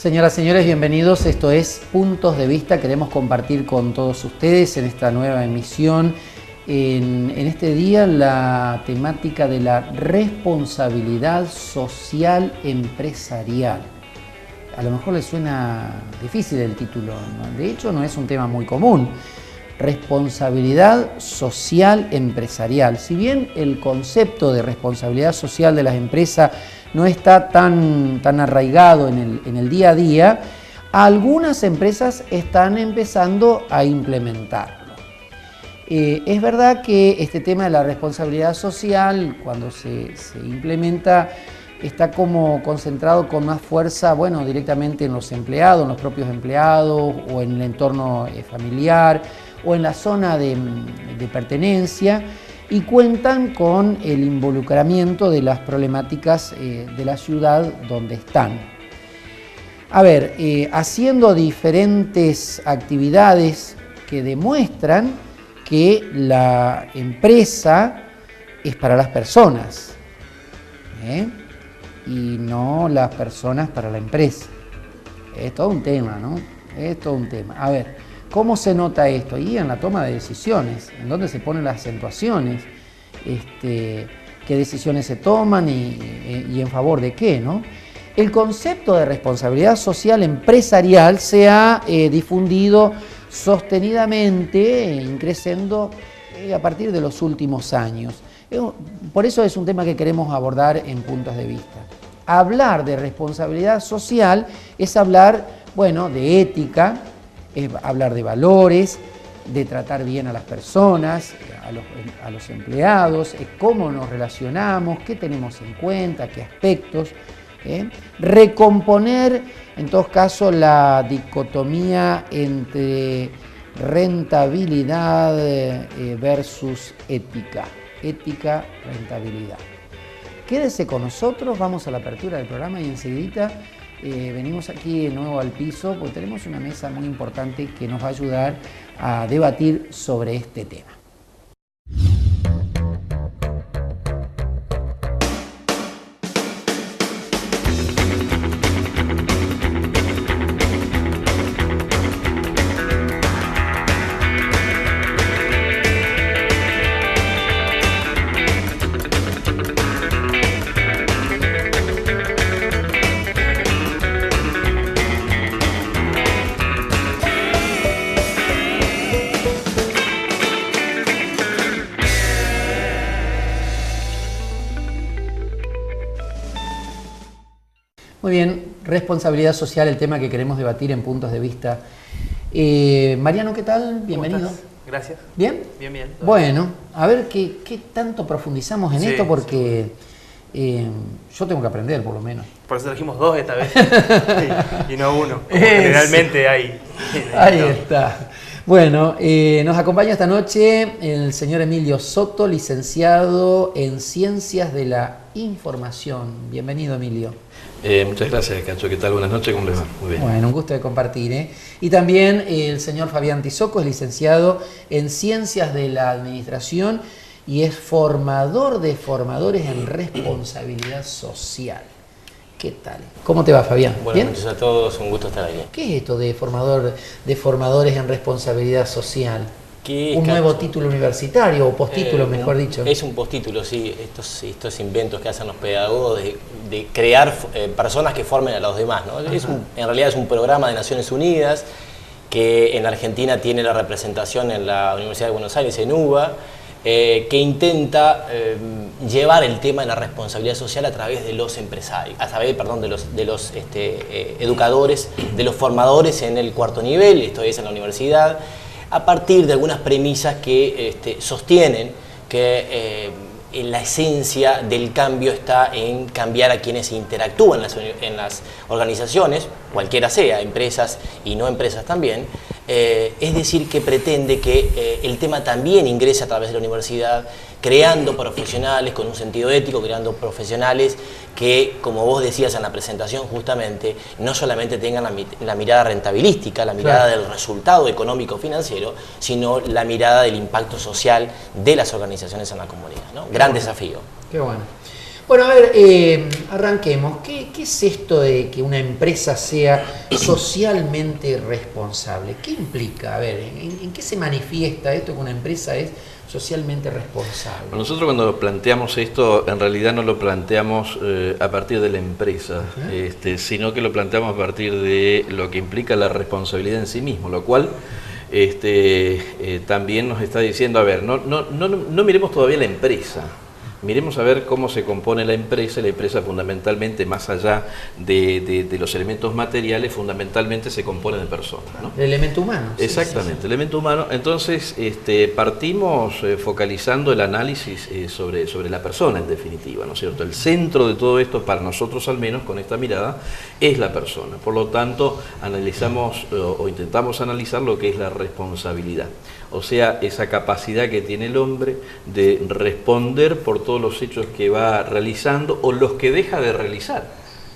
Señoras y señores, bienvenidos. Esto es Puntos de Vista. Queremos compartir con todos ustedes en esta nueva emisión, en este día, la temática de la responsabilidad social empresarial. A lo mejor les suena difícil el título, ¿no? De hecho, no es un tema muy común. Responsabilidad social empresarial. Si bien el concepto de responsabilidad social de las empresas no está tan arraigado en el día a día, algunas empresas están empezando a implementarlo. Es verdad que este tema de la responsabilidad social, cuando se implementa, está como concentrado con más fuerza, bueno, directamente en los empleados, en los propios empleados, o en el entorno familiar, o en la zona de pertenencia, y cuentan con el involucramiento de las problemáticas de la ciudad donde están. A ver, haciendo diferentes actividades que demuestran que la empresa es para las personas, y no las personas para la empresa. Es todo un tema, ¿no? Es todo un tema. A ver, ¿cómo se nota esto? Y en la toma de decisiones, en dónde se ponen las acentuaciones, qué decisiones se toman y en favor de qué, ¿no? El concepto de responsabilidad social empresarial se ha difundido sostenidamente, creciendo a partir de los últimos años. Por eso es un tema que queremos abordar en Puntos de Vista. Hablar de responsabilidad social es hablar, bueno, de ética, es hablar de valores, de tratar bien a las personas, a los empleados, es cómo nos relacionamos, qué tenemos en cuenta, qué aspectos. Recomponer, en todo caso, la dicotomía entre rentabilidad versus ética. Ética, rentabilidad. Quédese con nosotros, vamos a la apertura del programa y enseguida venimos aquí de nuevo al piso, porque tenemos una mesa muy importante que nos va a ayudar a debatir sobre este tema. Muy bien, responsabilidad social, el tema que queremos debatir en Puntos de Vista. Mariano, ¿qué tal? Bienvenido. Gracias. ¿Bien? Bien. Bueno, a ver qué tanto profundizamos en esto, porque yo tengo que aprender, por lo menos. Por eso trajimos dos esta vez y no uno, como generalmente hay. Ahí está. Bueno, nos acompaña esta noche el señor Emilio Soto, licenciado en Ciencias de la Información. Bienvenido, Emilio. Muchas gracias, Cacho. ¿Qué tal? Buenas noches, ¿cómo les va? Muy bien. Bueno, un gusto de compartir. Y también el señor Fabián Tizoco es licenciado en Ciencias de la Administración y es formador de formadores en responsabilidad social. ¿Qué tal? ¿Cómo te va, Fabián? Buenas noches a todos, un gusto estar aquí. ¿Qué es esto de formadores en responsabilidad social? ¿Un nuevo título universitario o postítulo, mejor dicho? Es un postítulo, sí. Estos inventos que hacen los pedagogos de crear personas que formen a los demás, ¿no? En realidad es un programa de Naciones Unidas que en Argentina tiene la representación en la Universidad de Buenos Aires, en UBA, que intenta llevar el tema de la responsabilidad social a través de los empresarios, a través, de los educadores, de los formadores en el cuarto nivel, esto es en la universidad, a partir de algunas premisas que sostienen que la esencia del cambio está en cambiar a quienes interactúan en las organizaciones, cualquiera sea, empresas y no empresas también. Es decir, que pretende que el tema también ingrese a través de la universidad, creando profesionales con un sentido ético, creando profesionales que, como vos decías en la presentación justamente, no solamente tengan la mirada rentabilística, la mirada del resultado económico financiero, sino la mirada del impacto social de las organizaciones en la comunidad, ¿no? Gran desafío. Qué bueno. Bueno, a ver, arranquemos. ¿Qué es esto de que una empresa sea socialmente responsable? ¿Qué implica? A ver, ¿en qué se manifiesta esto que una empresa es socialmente responsable? Nosotros cuando planteamos esto, en realidad no lo planteamos a partir de la empresa, sino que lo planteamos a partir de lo que implica la responsabilidad en sí mismo, lo cual también nos está diciendo, a ver, no miremos todavía la empresa. Miremos a ver cómo se compone la empresa fundamentalmente, más allá de los elementos materiales, fundamentalmente se compone de personas, ¿no? El elemento humano. Exactamente, sí. El elemento humano. Entonces, partimos focalizando el análisis sobre la persona, en definitiva, ¿no es cierto? El centro de todo esto, para nosotros al menos, con esta mirada, es la persona. Por lo tanto, analizamos o intentamos analizar lo que es la responsabilidad. O sea, esa capacidad que tiene el hombre de responder por todos los hechos que va realizando o los que deja de realizar,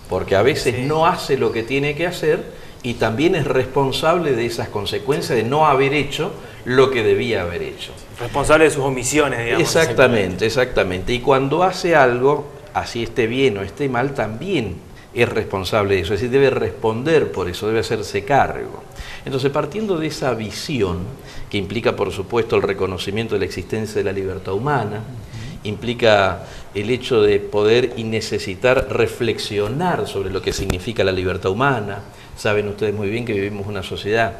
porque a veces no hace lo que tiene que hacer y también es responsable de esas consecuencias de no haber hecho lo que debía haber hecho. Responsable de sus omisiones, digamos. Exactamente. Y cuando hace algo, así esté bien o esté mal, también es responsable de eso, es decir, debe responder por eso, debe hacerse cargo. Entonces, partiendo de esa visión, que implica, por supuesto, el reconocimiento de la existencia de la libertad humana, implica el hecho de poder y necesitar reflexionar sobre lo que significa la libertad humana. Saben ustedes muy bien que vivimos una sociedad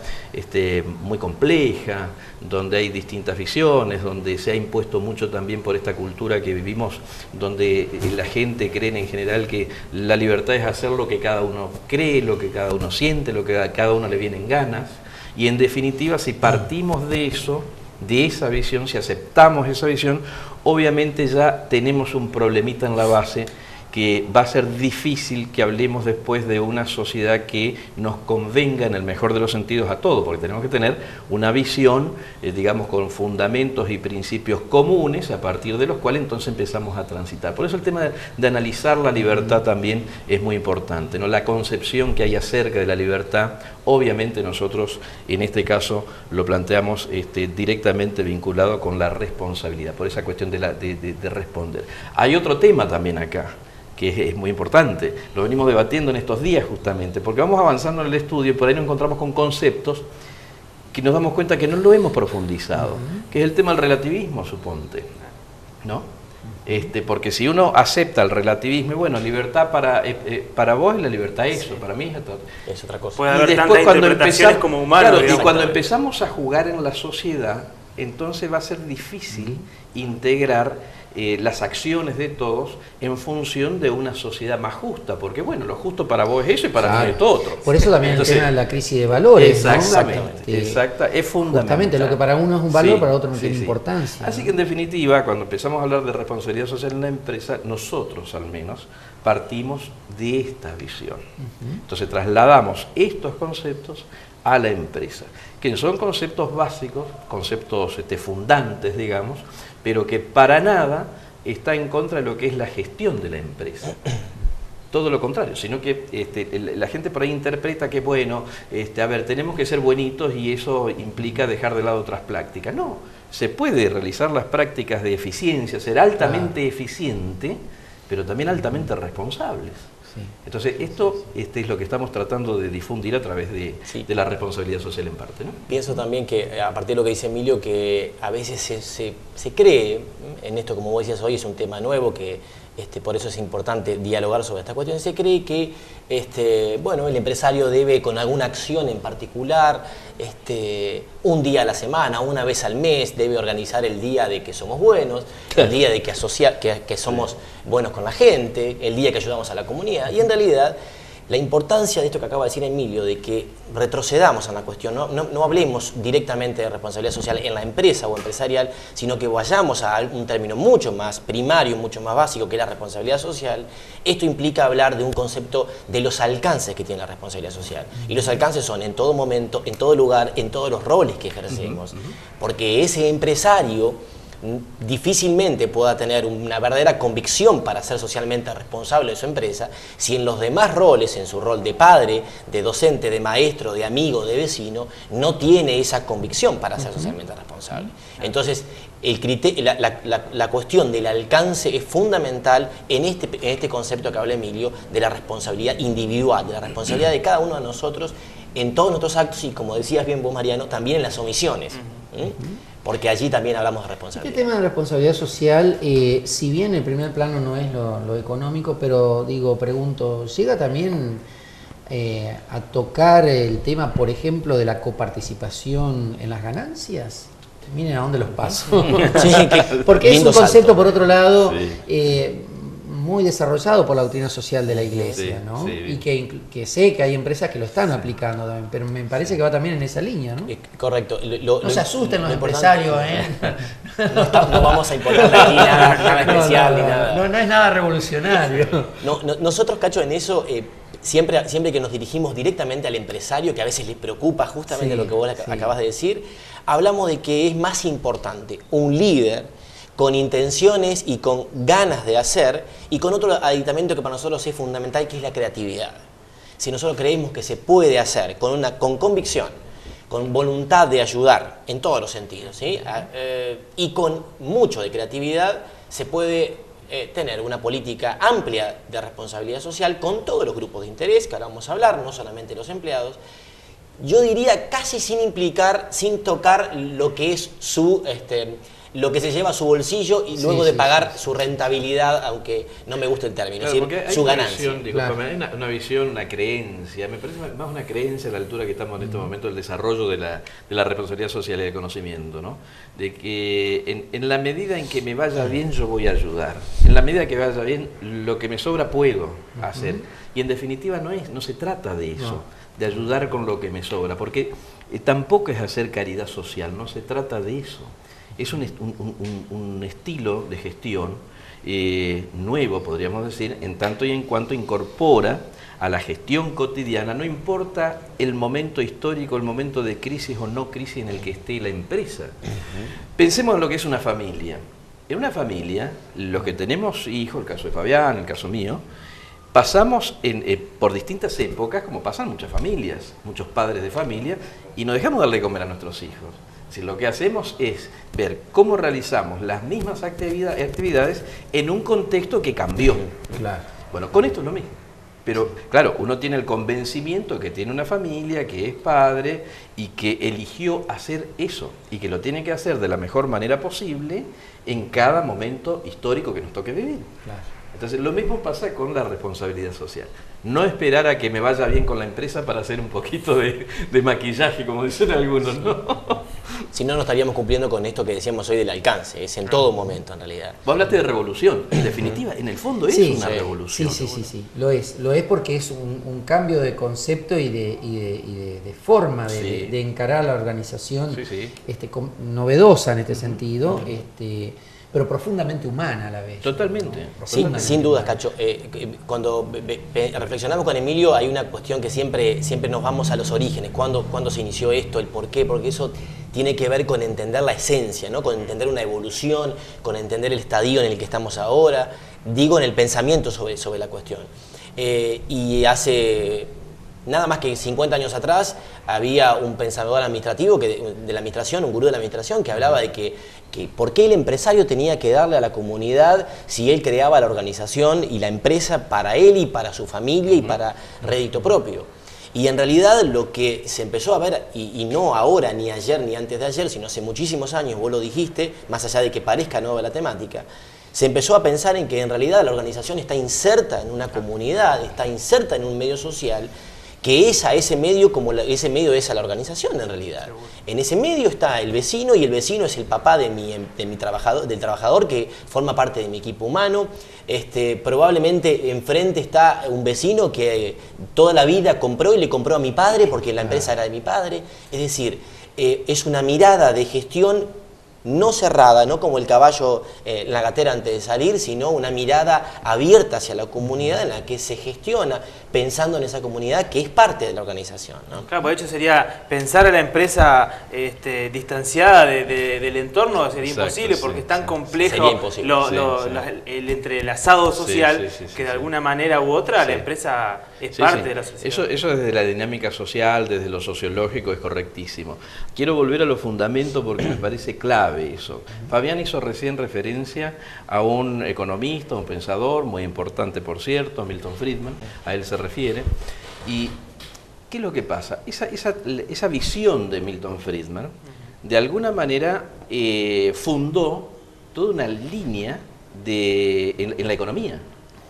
muy compleja, donde hay distintas visiones, donde se ha impuesto mucho también por esta cultura que vivimos, donde la gente cree en general que la libertad es hacer lo que cada uno cree, lo que cada uno siente, lo que a cada uno le viene en ganas. Y en definitiva, si partimos de eso, de esa visión, si aceptamos esa visión, obviamente ya tenemos un problemita en la base que va a ser difícil que hablemos después de una sociedad que nos convenga en el mejor de los sentidos a todo, porque tenemos que tener una visión, digamos, con fundamentos y principios comunes, a partir de los cuales entonces empezamos a transitar. Por eso el tema de analizar la libertad también es muy importante, ¿no? La concepción que hay acerca de la libertad, obviamente nosotros en este caso lo planteamos directamente vinculado con la responsabilidad, por esa cuestión de responder. Hay otro tema también acá, que es muy importante, lo venimos debatiendo en estos días justamente, porque vamos avanzando en el estudio y por ahí nos encontramos con conceptos que nos damos cuenta que no lo hemos profundizado, que es el tema del relativismo, suponte, ¿no? Porque si uno acepta el relativismo, bueno, libertad para vos es la libertad eso, para mí es otra cosa. Puede haber tantas interpretaciones como humanos. Claro, digamos. y cuando empezamos a jugar en la sociedad, entonces va a ser difícil integrar las acciones de todos en función de una sociedad más justa, porque bueno, lo justo para vos es eso y para mí es esto otro. Por eso también entonces, el tema de la crisis de valores, exactamente, es fundamental. Justamente lo que para uno es un valor, para otro no tiene importancia. Así que en definitiva, cuando empezamos a hablar de responsabilidad social en la empresa, nosotros al menos partimos de esta visión. Entonces trasladamos estos conceptos a la empresa, que son conceptos básicos, conceptos fundantes, digamos, pero que para nada está en contra de lo que es la gestión de la empresa. Todo lo contrario, sino que la gente por ahí interpreta que, bueno, a ver, tenemos que ser buenitos y eso implica dejar de lado otras prácticas. No, se puede realizar las prácticas de eficiencia, ser altamente eficiente, pero también altamente responsables. Entonces, esto es lo que estamos tratando de difundir a través de la responsabilidad social en parte, ¿no? Pienso también que, a partir de lo que dice Emilio, que a veces se cree, en esto, como vos decías hoy, es un tema nuevo, que por eso es importante dialogar sobre esta cuestión, se cree que bueno, el empresario debe, con alguna acción en particular, un día a la semana, una vez al mes, debe organizar el día de que somos buenos, el día de que somos buenos con la gente, el día que ayudamos a la comunidad. Y en realidad, la importancia de esto que acaba de decir Emilio, de que retrocedamos en la cuestión, no hablemos directamente de responsabilidad social en la empresa o empresarial, sino que vayamos a un término mucho más primario, mucho más básico, que es la responsabilidad social. Esto implica hablar de un concepto de los alcances que tiene la responsabilidad social. Y los alcances son en todo momento, en todo lugar, en todos los roles que ejercemos. Porque ese empresario difícilmente pueda tener una verdadera convicción para ser socialmente responsable de su empresa si en los demás roles, en su rol de padre, de docente, de maestro, de amigo, de vecino, no tiene esa convicción para ser socialmente responsable. Entonces, la cuestión del alcance es fundamental en este concepto que habla Emilio, de la responsabilidad individual, de la responsabilidad de cada uno de nosotros en todos nuestros actos y, como decías bien vos, Mariano, también en las omisiones. Porque allí también hablamos de responsabilidad. Este tema de responsabilidad social, si bien el primer plano no es lo económico, pero pregunto, ¿llega también a tocar el tema, por ejemplo, de la coparticipación en las ganancias? Miren a dónde los paso. Sí, porque es un concepto, salto. por otro lado, Sí. Muy desarrollado por la doctrina social de la Iglesia, Sí, ¿no? sí. Y que sé que hay empresas que lo están aplicando también, pero me parece que va también en esa línea, ¿no? Correcto. No se asusten los empresarios, No vamos a imponer aquí nada especial ni nada. No es nada revolucionario. Nosotros, Cacho, en eso, siempre que nos dirigimos directamente al empresario, que a veces les preocupa justamente lo que vos acabas de decir, hablamos de que es más importante un líder con intenciones y con ganas de hacer, y con otro aditamento que para nosotros es fundamental, que es la creatividad. Si nosotros creemos que se puede hacer con convicción, con voluntad de ayudar en todos los sentidos, ¿sí? Y con mucho de creatividad, se puede tener una política amplia de responsabilidad social con todos los grupos de interés, que ahora vamos a hablar, no solamente los empleados. Yo diría casi sin tocar lo que es lo que se lleva a su bolsillo y luego de pagar su rentabilidad, aunque no me gusta el término, Claro, es decir, su ganancia. Hay una visión, una creencia, me parece más una creencia a la altura que estamos en este momento del desarrollo de la responsabilidad social y del conocimiento, ¿no? De que en la medida en que me vaya bien yo voy a ayudar, en la medida que vaya bien lo que me sobra puedo hacer, y en definitiva no se trata de eso, de ayudar con lo que me sobra, porque tampoco es hacer caridad social, no se trata de eso. Es un estilo de gestión nuevo, podríamos decir, en tanto y en cuanto incorpora a la gestión cotidiana, no importa el momento histórico, el momento de crisis o no crisis en el que esté la empresa. Pensemos en lo que es una familia. En una familia, los que tenemos hijos, el caso de Fabián, el caso mío, pasamos por distintas épocas, como pasan muchas familias, muchos padres de familia, y no dejamos de darle de comer a nuestros hijos. Si lo que hacemos es ver cómo realizamos las mismas actividades en un contexto que cambió. Claro. Bueno, con esto es lo mismo. Pero, claro, uno tiene el convencimiento que tiene una familia, que es padre y que eligió hacer eso y que lo tiene que hacer de la mejor manera posible en cada momento histórico que nos toque vivir. Claro. Entonces, lo mismo pasa con la responsabilidad social. No esperar a que me vaya bien con la empresa para hacer un poquito de maquillaje, como dicen algunos, ¿no? Si no, no estaríamos cumpliendo con esto que decíamos hoy del alcance, es en todo momento en realidad. Vos hablaste de revolución, en definitiva, en el fondo es una revolución. Sí, lo es porque es un cambio de concepto y de forma de encarar la organización, novedosa en este sentido, pero profundamente humana a la vez. Totalmente. Sí, sin dudas, Cacho. Cuando reflexionamos con Emilio hay una cuestión que siempre nos vamos a los orígenes, cuándo se inició esto, el por qué, porque eso tiene que ver con entender la esencia, ¿no? Con entender una evolución, con entender el estadio en el que estamos ahora, digo en el pensamiento sobre la cuestión. Y hace nada más que 50 años atrás había un pensador administrativo de la administración, un gurú de la administración, que hablaba de que por qué el empresario tenía que darle a la comunidad si él creaba la organización y la empresa para él y para su familia y para rédito propio. Y en realidad lo que se empezó a ver, y no ahora, ni ayer, ni antes de ayer, sino hace muchísimos años, vos lo dijiste, más allá de que parezca nueva la temática, se empezó a pensar en que en realidad la organización está inserta en una comunidad, está inserta en un medio social, que es a ese medio como ese medio es a la organización en realidad. En ese medio está el vecino y el vecino es el papá del trabajador que forma parte de mi equipo humano. Probablemente enfrente está un vecino que toda la vida compró y le compró a mi padre porque la empresa era de mi padre. Es decir, es una mirada de gestión no cerrada, no como el caballo en la gatera antes de salir, sino una mirada abierta hacia la comunidad en la que se gestiona, pensando en esa comunidad que es parte de la organización, ¿no? Claro, por hecho sería pensar a la empresa distanciada del entorno, sería imposible, porque es tan complejo el entrelazado social que de alguna manera u otra la empresa es parte de la sociedad. Eso desde la dinámica social, desde lo sociológico, es correctísimo. Quiero volver a los fundamentos porque me parece clave eso. Fabián hizo recién referencia a un economista, un pensador muy importante, por cierto, Milton Friedman, a él se refiere. ¿Y qué es lo que pasa? Esa visión de Milton Friedman, de alguna manera, fundó toda una línea en la economía.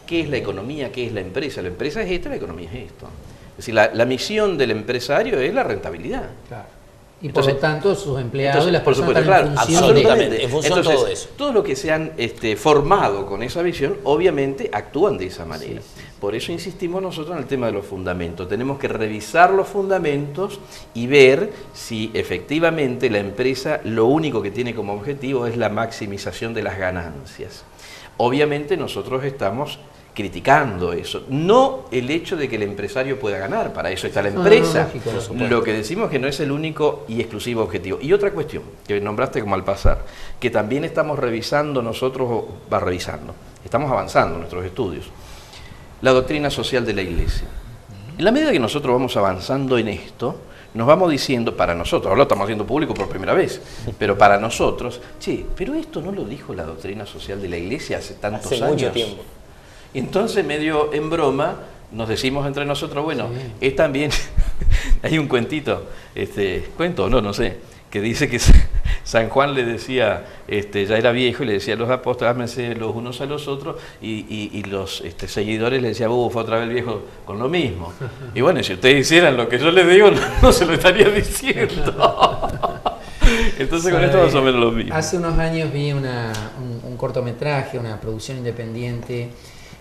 ¿Qué es la economía? ¿Qué es la empresa? La empresa es esto, la economía es esto. Es decir, la misión del empresario es la rentabilidad. Claro. Y por lo tanto sus empleados y las personas por supuesto, están en función en todo eso. Todos los que se han formado con esa visión, obviamente actúan de esa manera. Sí. Por eso insistimos nosotros en el tema de los fundamentos. Tenemos que revisar los fundamentos y ver si efectivamente la empresa lo único que tiene como objetivo es la maximización de las ganancias. Obviamente nosotros estamos criticando eso, no el hecho de que el empresario pueda ganar, para eso está la empresa. Lo que decimos es que no es el único y exclusivo objetivo. Y otra cuestión que nombraste como al pasar, que también estamos revisando nosotros, estamos avanzando en nuestros estudios, la doctrina social de la Iglesia. En la medida que nosotros vamos avanzando en esto, nos vamos diciendo, para nosotros, ahora lo estamos haciendo público por primera vez, pero para nosotros, pero esto no lo dijo la doctrina social de la Iglesia hace tantos años. Hace mucho tiempo. Y entonces, medio en broma, nos decimos entre nosotros, bueno, es también, hay un cuentito, cuento, no sé, que dice que San Juan le decía, ya era viejo, y le decía a los apóstoles, ámense los unos a los otros, y los seguidores le decían, fue otra vez el viejo con lo mismo. Y bueno, si ustedes hicieran lo que yo les digo, no se lo estaría diciendo. Entonces con esto más o menos lo mismo. Hace unos años vi un cortometraje, una producción independiente,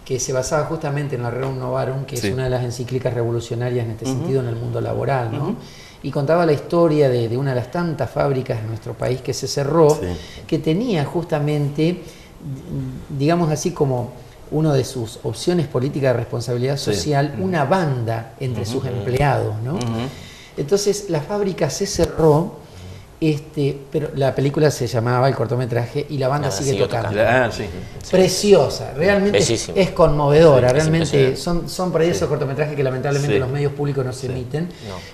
que se basaba justamente en la Rerum Novarum, que es una de las encíclicas revolucionarias en este sentido en el mundo laboral, ¿no? Y contaba la historia de una de las tantas fábricas de nuestro país que se cerró, que tenía justamente, digamos así como una de sus opciones políticas de responsabilidad social, una banda entre sus empleados, ¿no? Entonces la fábrica se cerró, pero la película se llamaba, el cortometraje, y la banda sigue tocando. Preciosa, realmente es conmovedora, realmente son por ahí esos cortometrajes que lamentablemente los medios públicos no se emiten,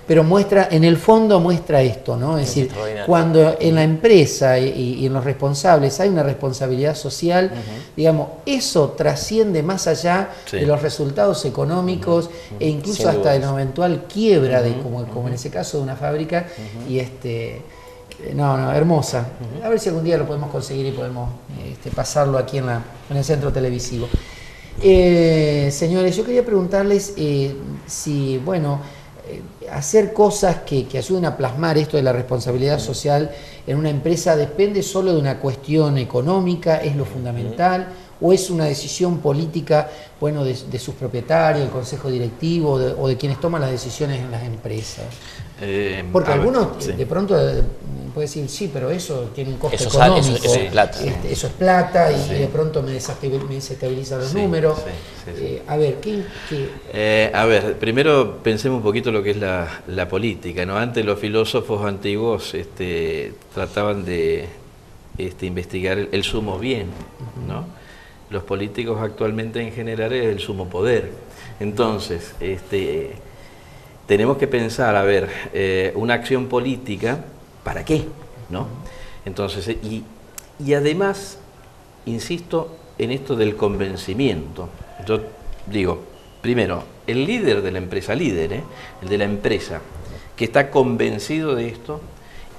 pero en el fondo muestra esto, ¿no? Es decir, cuando en la empresa y en los responsables hay una responsabilidad social, digamos, eso trasciende más allá de los resultados económicos e incluso hasta de la eventual quiebra, como en ese caso de una fábrica, y hermosa. A ver si algún día lo podemos conseguir y podemos pasarlo aquí en el centro televisivo. Señores, yo quería preguntarles si, hacer cosas que ayuden a plasmar esto de la responsabilidad social en una empresa depende solo de una cuestión económica, es lo fundamental, o es una decisión política, de sus propietarios, del consejo directivo, o de quienes toman las decisiones en las empresas. Porque algunos de pronto pueden decir, sí, pero eso tiene un costo económico, eso es plata. Eso es plata y de pronto me desestabiliza los números. A ver, primero pensemos un poquito lo que es la política, ¿no? Antes los filósofos antiguos trataban de investigar el sumo bien, ¿no? Los políticos actualmente en general es el sumo poder. Entonces, tenemos que pensar, una acción política, ¿para qué? ¿No? Entonces, y además, insisto en esto del convencimiento. Yo digo, primero, el líder de la empresa, el de la empresa, que está convencido de esto,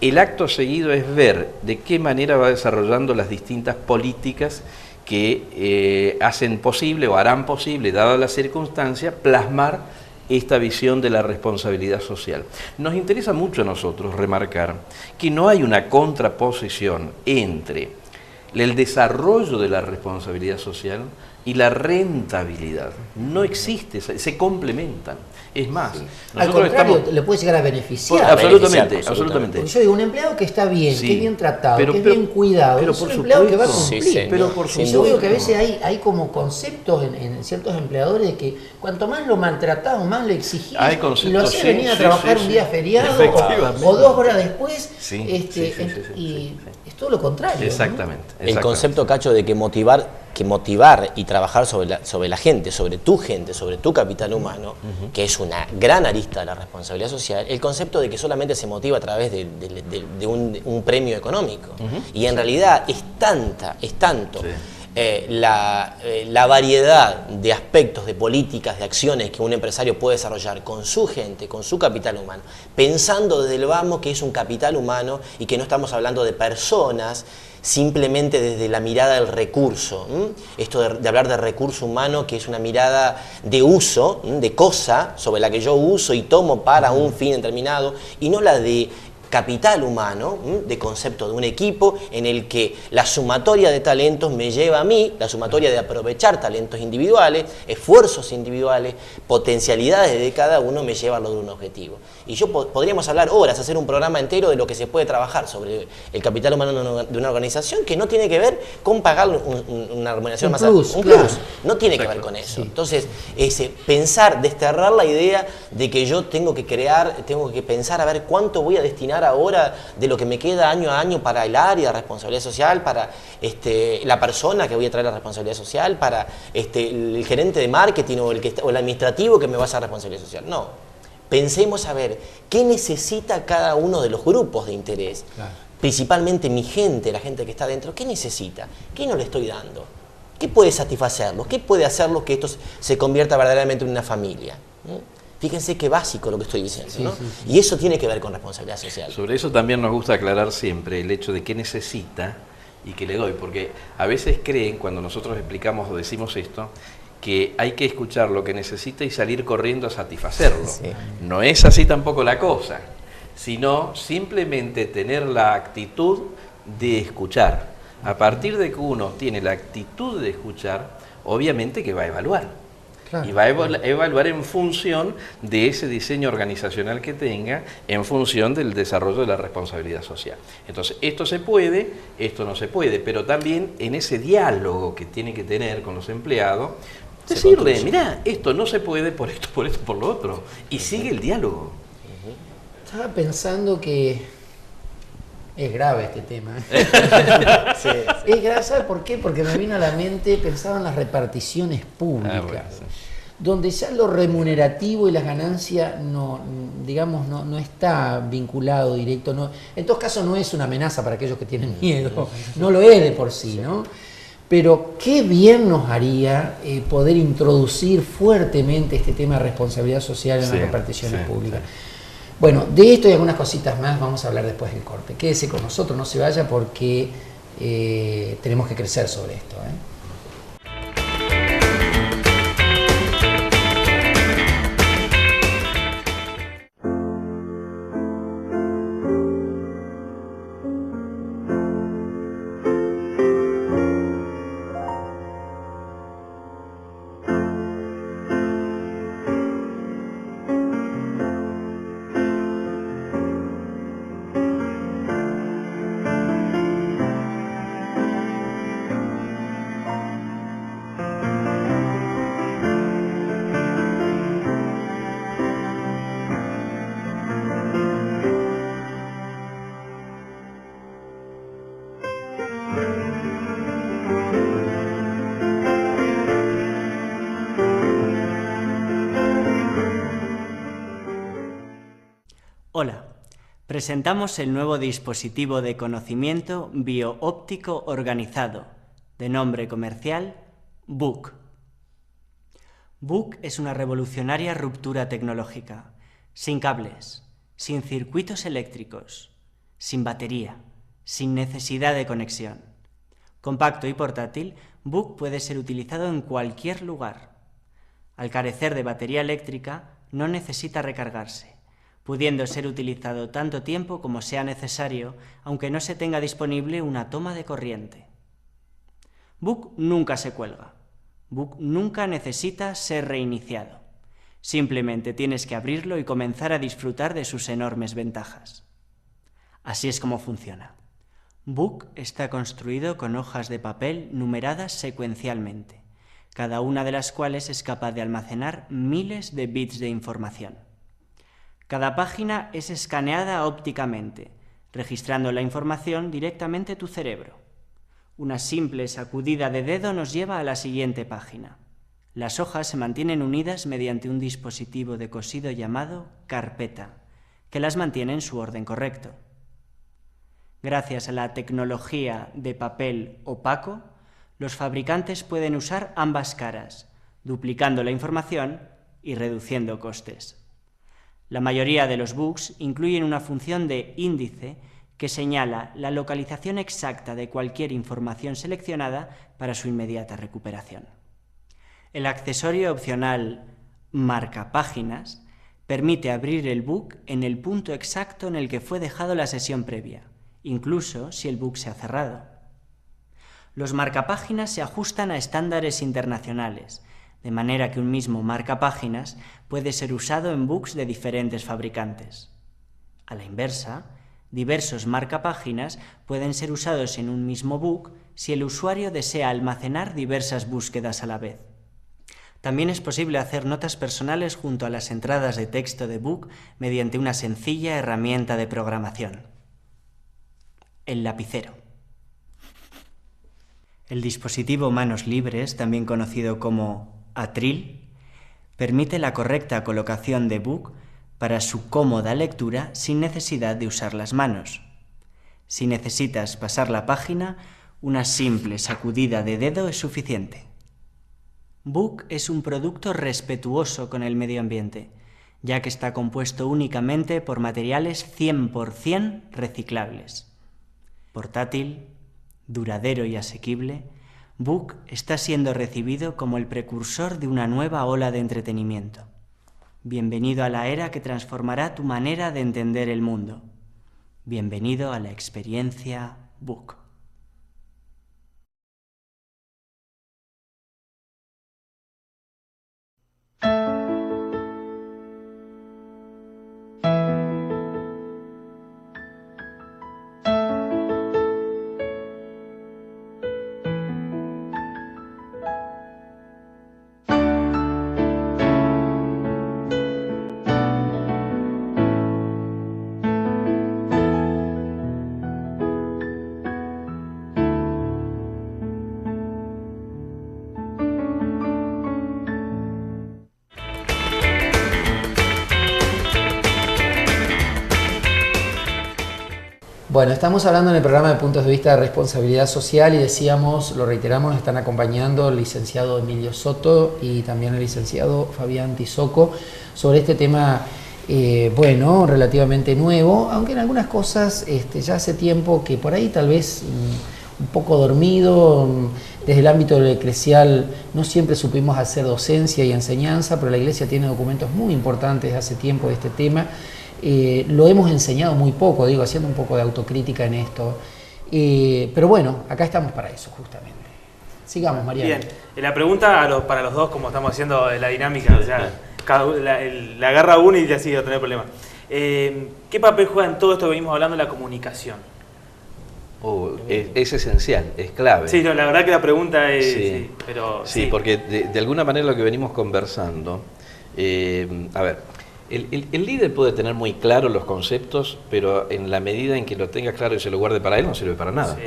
el acto seguido es ver de qué manera va desarrollando las distintas políticas que hacen posible o harán posible, dada la circunstancia, plasmar esta visión de la responsabilidad social. Nos interesa mucho a nosotros remarcar que no hay una contraposición entre el desarrollo de la responsabilidad social y la rentabilidad. No existe, se complementan. Es más, al contrario, le puede llegar a beneficiar. Absolutamente. Porque yo digo, un empleado que está bien, que es bien tratado, que es bien cuidado, es un empleado que va a cumplir. Yo digo que a veces hay como conceptos en ciertos empleadores de que cuanto más lo maltratado, más le exigís, y lo haces venir a trabajar un día feriado o 2 horas después, y es todo lo contrario. Exactamente. El concepto, Cacho, de que motivar que motivar y trabajar sobre la gente, sobre tu capital humano, que es una gran arista de la responsabilidad social, el concepto de que solamente se motiva a través de un premio económico. Y en realidad es tanto la variedad de aspectos, de políticas, de acciones que un empresario puede desarrollar con su gente, con su capital humano, pensando desde el vamos que es un capital humano y que no estamos hablando de personas simplemente desde la mirada del recurso. Esto de hablar de recurso humano, que es una mirada de uso, de cosa sobre la que yo uso y tomo para un fin determinado, y no la de capital humano, de concepto de un equipo en el que la sumatoria de talentos me lleva a mí, la sumatoria de aprovechar talentos individuales, esfuerzos individuales, potencialidades de cada uno me lleva a lograr un objetivo. Y podríamos hablar horas, hacer un programa entero de lo que se puede trabajar sobre el capital humano de una organización, que no tiene que ver con pagar una remuneración más alta. Un plus. No tiene que ver con eso. Entonces, pensar, desterrar la idea de que yo tengo que pensar a ver cuánto voy a destinar ahora de lo que me queda año a año para el área de responsabilidad social, para la persona que voy a traer la responsabilidad social, para el gerente de marketing o el administrativo que me va a hacer responsabilidad social. No. Pensemos a ver qué necesita cada uno de los grupos de interés. Claro. Principalmente mi gente, la gente que está dentro, ¿qué necesita? ¿Qué no le estoy dando? ¿Qué puede satisfacerlos? ¿Qué puede hacerlos que esto se convierta verdaderamente en una familia? Fíjense qué básico lo que estoy diciendo, ¿no? Y eso tiene que ver con responsabilidad social. Sobre eso también nos gusta aclarar siempre el hecho de qué necesita y qué le doy, porque a veces creen, cuando nosotros explicamos o decimos esto, que hay que escuchar lo que necesita y salir corriendo a satisfacerlo. No es así tampoco la cosa, sino simplemente tener la actitud de escuchar. A partir de que uno tiene la actitud de escuchar, obviamente que va a evaluar. Claro. Y va a evaluar en función de ese diseño organizacional que tenga, en función del desarrollo de la responsabilidad social. Entonces, esto se puede, esto no se puede, pero también en ese diálogo que tiene que tener con los empleados, decirle, mirá, esto no se puede por esto, por lo otro. Y sigue el diálogo. Estaba pensando que es grave este tema. Es grave, ¿sabe por qué? Porque me vino a la mente, pensaba en las reparticiones públicas, donde ya lo remunerativo y las ganancias no está vinculado directo. No, en todo caso no es una amenaza para aquellos que tienen miedo, no lo es de por sí, ¿no? Pero qué bien nos haría poder introducir fuertemente este tema de responsabilidad social en las reparticiones públicas. Bueno, de esto y algunas cositas más vamos a hablar después del corte. Quédese con nosotros, no se vaya, porque tenemos que crecer sobre esto, Hola, presentamos el nuevo dispositivo de conocimiento bioóptico organizado, de nombre comercial BUC. BUC es una revolucionaria ruptura tecnológica, sin cables, sin circuitos eléctricos, sin batería, sin necesidad de conexión. Compacto y portátil, BUC puede ser utilizado en cualquier lugar. Al carecer de batería eléctrica, no necesita recargarse, pudiendo ser utilizado tanto tiempo como sea necesario, aunque no se tenga disponible una toma de corriente. BUC nunca se cuelga. BUC nunca necesita ser reiniciado. Simplemente tienes que abrirlo y comenzar a disfrutar de sus enormes ventajas. Así es como funciona. BUC está construido con hojas de papel numeradas secuencialmente, cada una de las cuales es capaz de almacenar miles de bits de información. Cada página es escaneada ópticamente, registrando la información directamente a tu cerebro. Una simple sacudida de dedo nos lleva a la siguiente página. Las hojas se mantienen unidas mediante un dispositivo de cosido llamado carpeta, que las mantiene en su orden correcto. Gracias a la tecnología de papel opaco, los fabricantes pueden usar ambas caras, duplicando la información y reduciendo costes. La mayoría de los books incluyen una función de índice que señala la localización exacta de cualquier información seleccionada para su inmediata recuperación. El accesorio opcional marcapáginas permite abrir el book en el punto exacto en el que fue dejado la sesión previa, incluso si el book se ha cerrado. Los marcapáginas se ajustan a estándares internacionales, de manera que un mismo marcapáginas puede ser usado en books de diferentes fabricantes. A la inversa, diversos marcapáginas pueden ser usados en un mismo book si el usuario desea almacenar diversas búsquedas a la vez. También es posible hacer notas personales junto a las entradas de texto de book mediante una sencilla herramienta de programación: el lapicero. El dispositivo manos libres, también conocido como atril, permite la correcta colocación de book para su cómoda lectura sin necesidad de usar las manos. Si necesitas pasar la página, una simple sacudida de dedo es suficiente. Book es un producto respetuoso con el medio ambiente, ya que está compuesto únicamente por materiales 100% reciclables. Portátil, duradero y asequible, Book está siendo recibido como el precursor de una nueva ola de entretenimiento. Bienvenido a la era que transformará tu manera de entender el mundo. Bienvenido a la experiencia Book. Bueno, estamos hablando en el programa de puntos de vista de responsabilidad social y decíamos, lo reiteramos, nos están acompañando el licenciado Emilio Soto y también el licenciado Fabián Tizoco sobre este tema, bueno, relativamente nuevo, aunque en algunas cosas ya hace tiempo que por ahí tal vez un poco dormido. Desde el ámbito eclesial no siempre supimos hacer docencia y enseñanza, pero la Iglesia tiene documentos muy importantes de hace tiempo de este tema. Lo hemos enseñado muy poco, digo, haciendo un poco de autocrítica en esto. Pero bueno, acá estamos para eso, justamente. Sigamos, Mariano. Bien, la pregunta para los dos, como estamos haciendo la dinámica, o sea, la agarra uno y ya sigue a tener problemas. ¿Qué papel juega en todo esto que venimos hablando la comunicación? Es esencial, es clave. Sí, no, la verdad que la pregunta es... Sí, sí, porque de alguna manera lo que venimos conversando, a ver, el líder puede tener muy claro los conceptos, pero en la medida en que lo tenga claro y se lo guarde para él, no sirve para nada. Sí,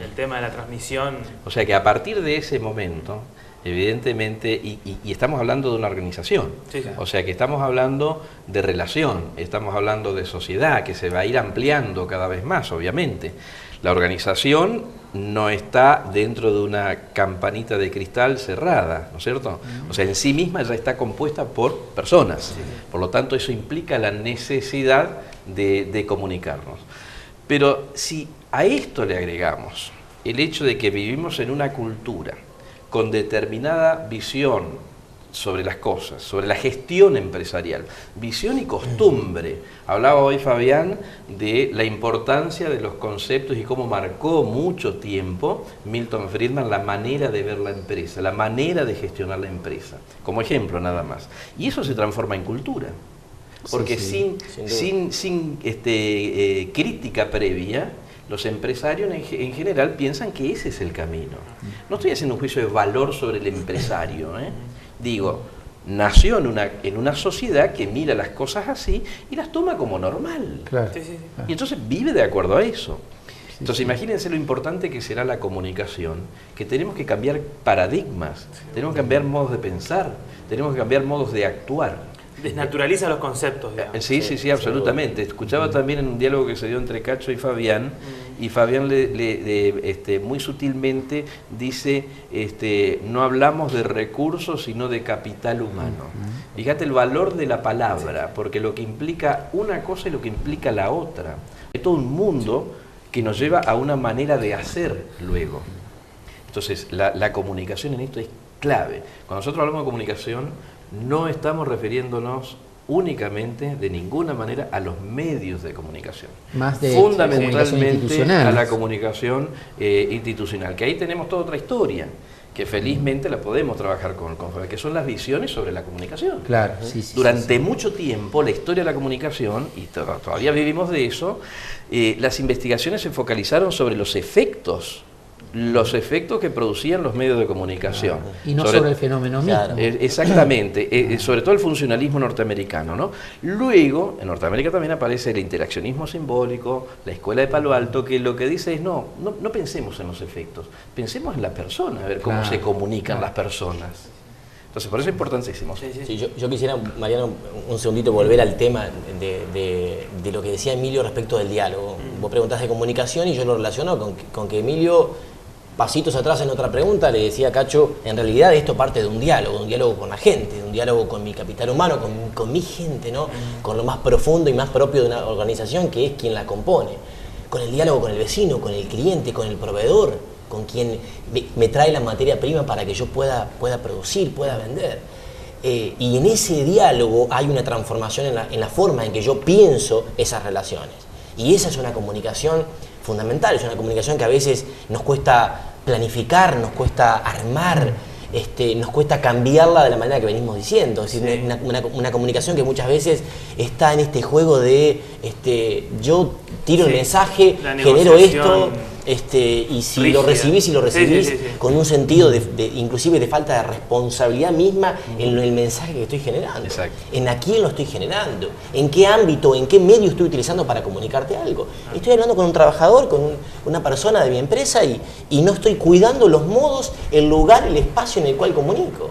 el tema de la transmisión... O sea que a partir de ese momento, evidentemente, y estamos hablando de una organización, sí, claro. O sea que estamos hablando de relación, estamos hablando de sociedad, que se va a ir ampliando cada vez más, obviamente. La organización no está dentro de una campanita de cristal cerrada, ¿no es cierto? O sea, en sí misma ya está compuesta por personas. Por lo tanto, eso implica la necesidad de comunicarnos. Pero si a esto le agregamos el hecho de que vivimos en una cultura con determinada visión sobre las cosas, sobre la gestión empresarial, visión y costumbre. Hablaba hoy Fabián de la importancia de los conceptos y cómo marcó mucho tiempo Milton Friedman la manera de ver la empresa, la manera de gestionar la empresa, como ejemplo nada más. Y eso se transforma en cultura, porque sin crítica previa, los empresarios en general piensan que ese es el camino. No estoy haciendo un juicio de valor sobre el empresario, Digo, nació en una sociedad que mira las cosas así y las toma como normal. Claro. Y entonces vive de acuerdo a eso. Entonces imagínense lo importante que será la comunicación, que tenemos que cambiar paradigmas, tenemos que cambiar modos de pensar, tenemos que cambiar modos de actuar. Desnaturaliza los conceptos, digamos. Sí, absolutamente. Escuchaba también en un diálogo que se dio entre Cacho y Fabián muy sutilmente dice, no hablamos de recursos, sino de capital humano. Fíjate el valor de la palabra, porque lo que implica una cosa y lo que implica la otra. Es todo un mundo que nos lleva a una manera de hacer luego. Entonces, la comunicación en esto es clave. Cuando nosotros hablamos de comunicación, no estamos refiriéndonos únicamente, de ninguna manera, a los medios de comunicación. Más de fundamentalmente a la comunicación institucional, que ahí tenemos toda otra historia, que felizmente la podemos trabajar con que son las visiones sobre la comunicación. Claro, Durante mucho tiempo la historia de la comunicación, y todavía vivimos de eso, las investigaciones se focalizaron sobre los efectos que producían los medios de comunicación. Y no sobre el fenómeno mismo. Exactamente, sobre todo el funcionalismo norteamericano, ¿no? Luego, en Norteamérica también aparece el interaccionismo simbólico, la escuela de Palo Alto, que lo que dice es no pensemos en los efectos, pensemos en la persona, a ver cómo se comunican las personas. Entonces, por eso es importantísimo. Sí, yo quisiera, Mariano, un segundito volver al tema de lo que decía Emilio respecto del diálogo. Vos preguntás de comunicación y yo lo relaciono con que Emilio, pasitos atrás en otra pregunta, le decía a Cacho, en realidad esto parte de un diálogo con la gente, de un diálogo con mi capital humano, con mi gente, ¿no? Con lo más profundo y más propio de una organización, que es quien la compone. Con el diálogo con el vecino, con el cliente, con el proveedor, con quien me trae la materia prima para que yo pueda producir, pueda vender. Y en ese diálogo hay una transformación en la forma en que yo pienso esas relaciones. Y esa es una comunicación fundamental, es una comunicación que a veces nos cuesta planificar, nos cuesta armar, nos cuesta cambiarla de la manera que venimos diciendo. Es decir, una comunicación que muchas veces está en este juego de yo tiro el mensaje, genero esto, y si rígida. Lo recibís con un sentido inclusive de falta de responsabilidad misma en el mensaje que estoy generando. Exacto. En a quién lo estoy generando, en qué ámbito, en qué medio estoy utilizando para comunicarte algo. Estoy hablando con un trabajador, con una persona de mi empresa y no estoy cuidando los modos, el lugar, el espacio en el cual comunico.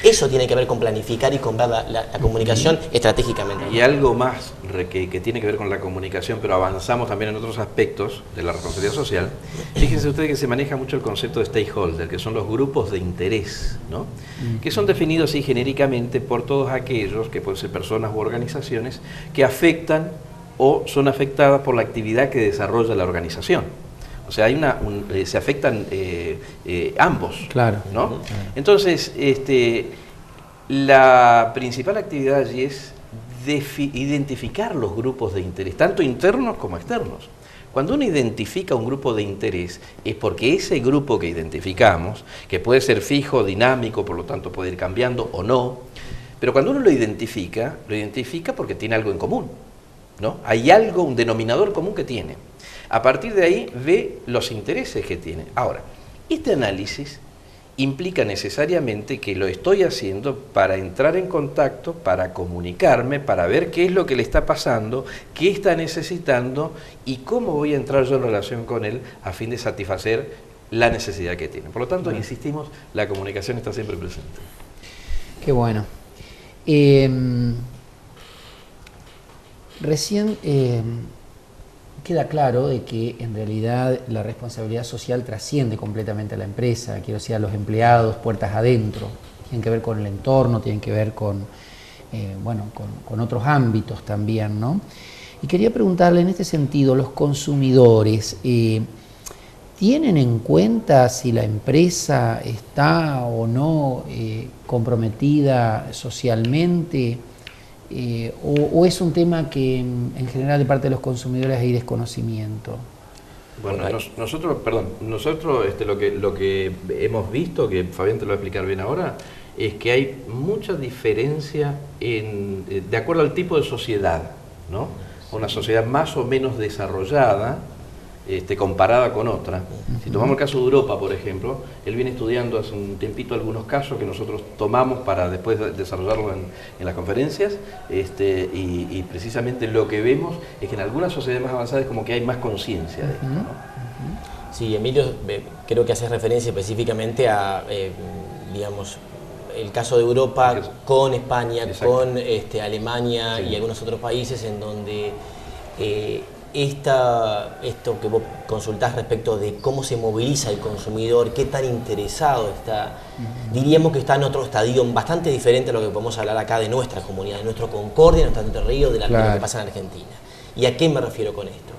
Eso tiene que ver con planificar y con ver la comunicación estratégicamente. Y algo más que tiene que ver con la comunicación, pero avanzamos también en otros aspectos de la responsabilidad social. Fíjense ustedes que se maneja mucho el concepto de stakeholder, que son los grupos de interés, ¿no? Que son definidos así genéricamente por todos aquellos, que pueden ser personas u organizaciones, que afectan o son afectadas por la actividad que desarrolla la organización. O sea, se afectan ambos, claro, ¿no? Entonces, la principal actividad allí es identificar los grupos de interés, tanto internos como externos. Cuando uno identifica un grupo de interés, es porque ese grupo que identificamos, que puede ser fijo, dinámico, por lo tanto puede ir cambiando o no, pero cuando uno lo identifica porque tiene algo en común, ¿no? Hay algo, un denominador común que tiene. A partir de ahí ve los intereses que tiene. Ahora, este análisis implica necesariamente que lo estoy haciendo para entrar en contacto, para comunicarme, para ver qué es lo que le está pasando, qué está necesitando y cómo voy a entrar yo en relación con él a fin de satisfacer la necesidad que tiene. Por lo tanto, insistimos, la comunicación está siempre presente. Qué bueno. Recién queda claro de que en realidad la responsabilidad social trasciende completamente a la empresa, quiero decir, a los empleados, puertas adentro, tienen que ver con el entorno, tienen que ver con otros ámbitos también, ¿no? Y quería preguntarle en este sentido, los consumidores, ¿tienen en cuenta si la empresa está o no comprometida socialmente? ¿O es un tema que en general de parte de los consumidores hay desconocimiento? Bueno, nosotros lo que hemos visto, que Fabián te lo va a explicar bien ahora, es que hay mucha diferencia de acuerdo al tipo de sociedad, ¿no? Una sociedad más o menos desarrollada comparada con otra. Si tomamos el caso de Europa, por ejemplo, él viene estudiando hace un tiempito algunos casos que nosotros tomamos para después desarrollarlo en las conferencias, y precisamente lo que vemos es que en algunas sociedades más avanzadas es como que hay más conciencia de esto, ¿no? Sí, Emilio, creo que haces referencia específicamente a, digamos, el caso de Europa con España, exacto, con Alemania, sí, y algunos otros países en donde esto que vos consultás respecto de cómo se moviliza el consumidor, qué tan interesado está, diríamos que está en otro estadio bastante diferente a lo que podemos hablar acá de nuestra comunidad, de nuestro Concordia, de nuestro Entre Ríos, de lo que pasa en Argentina. ¿Y a qué me refiero con esto?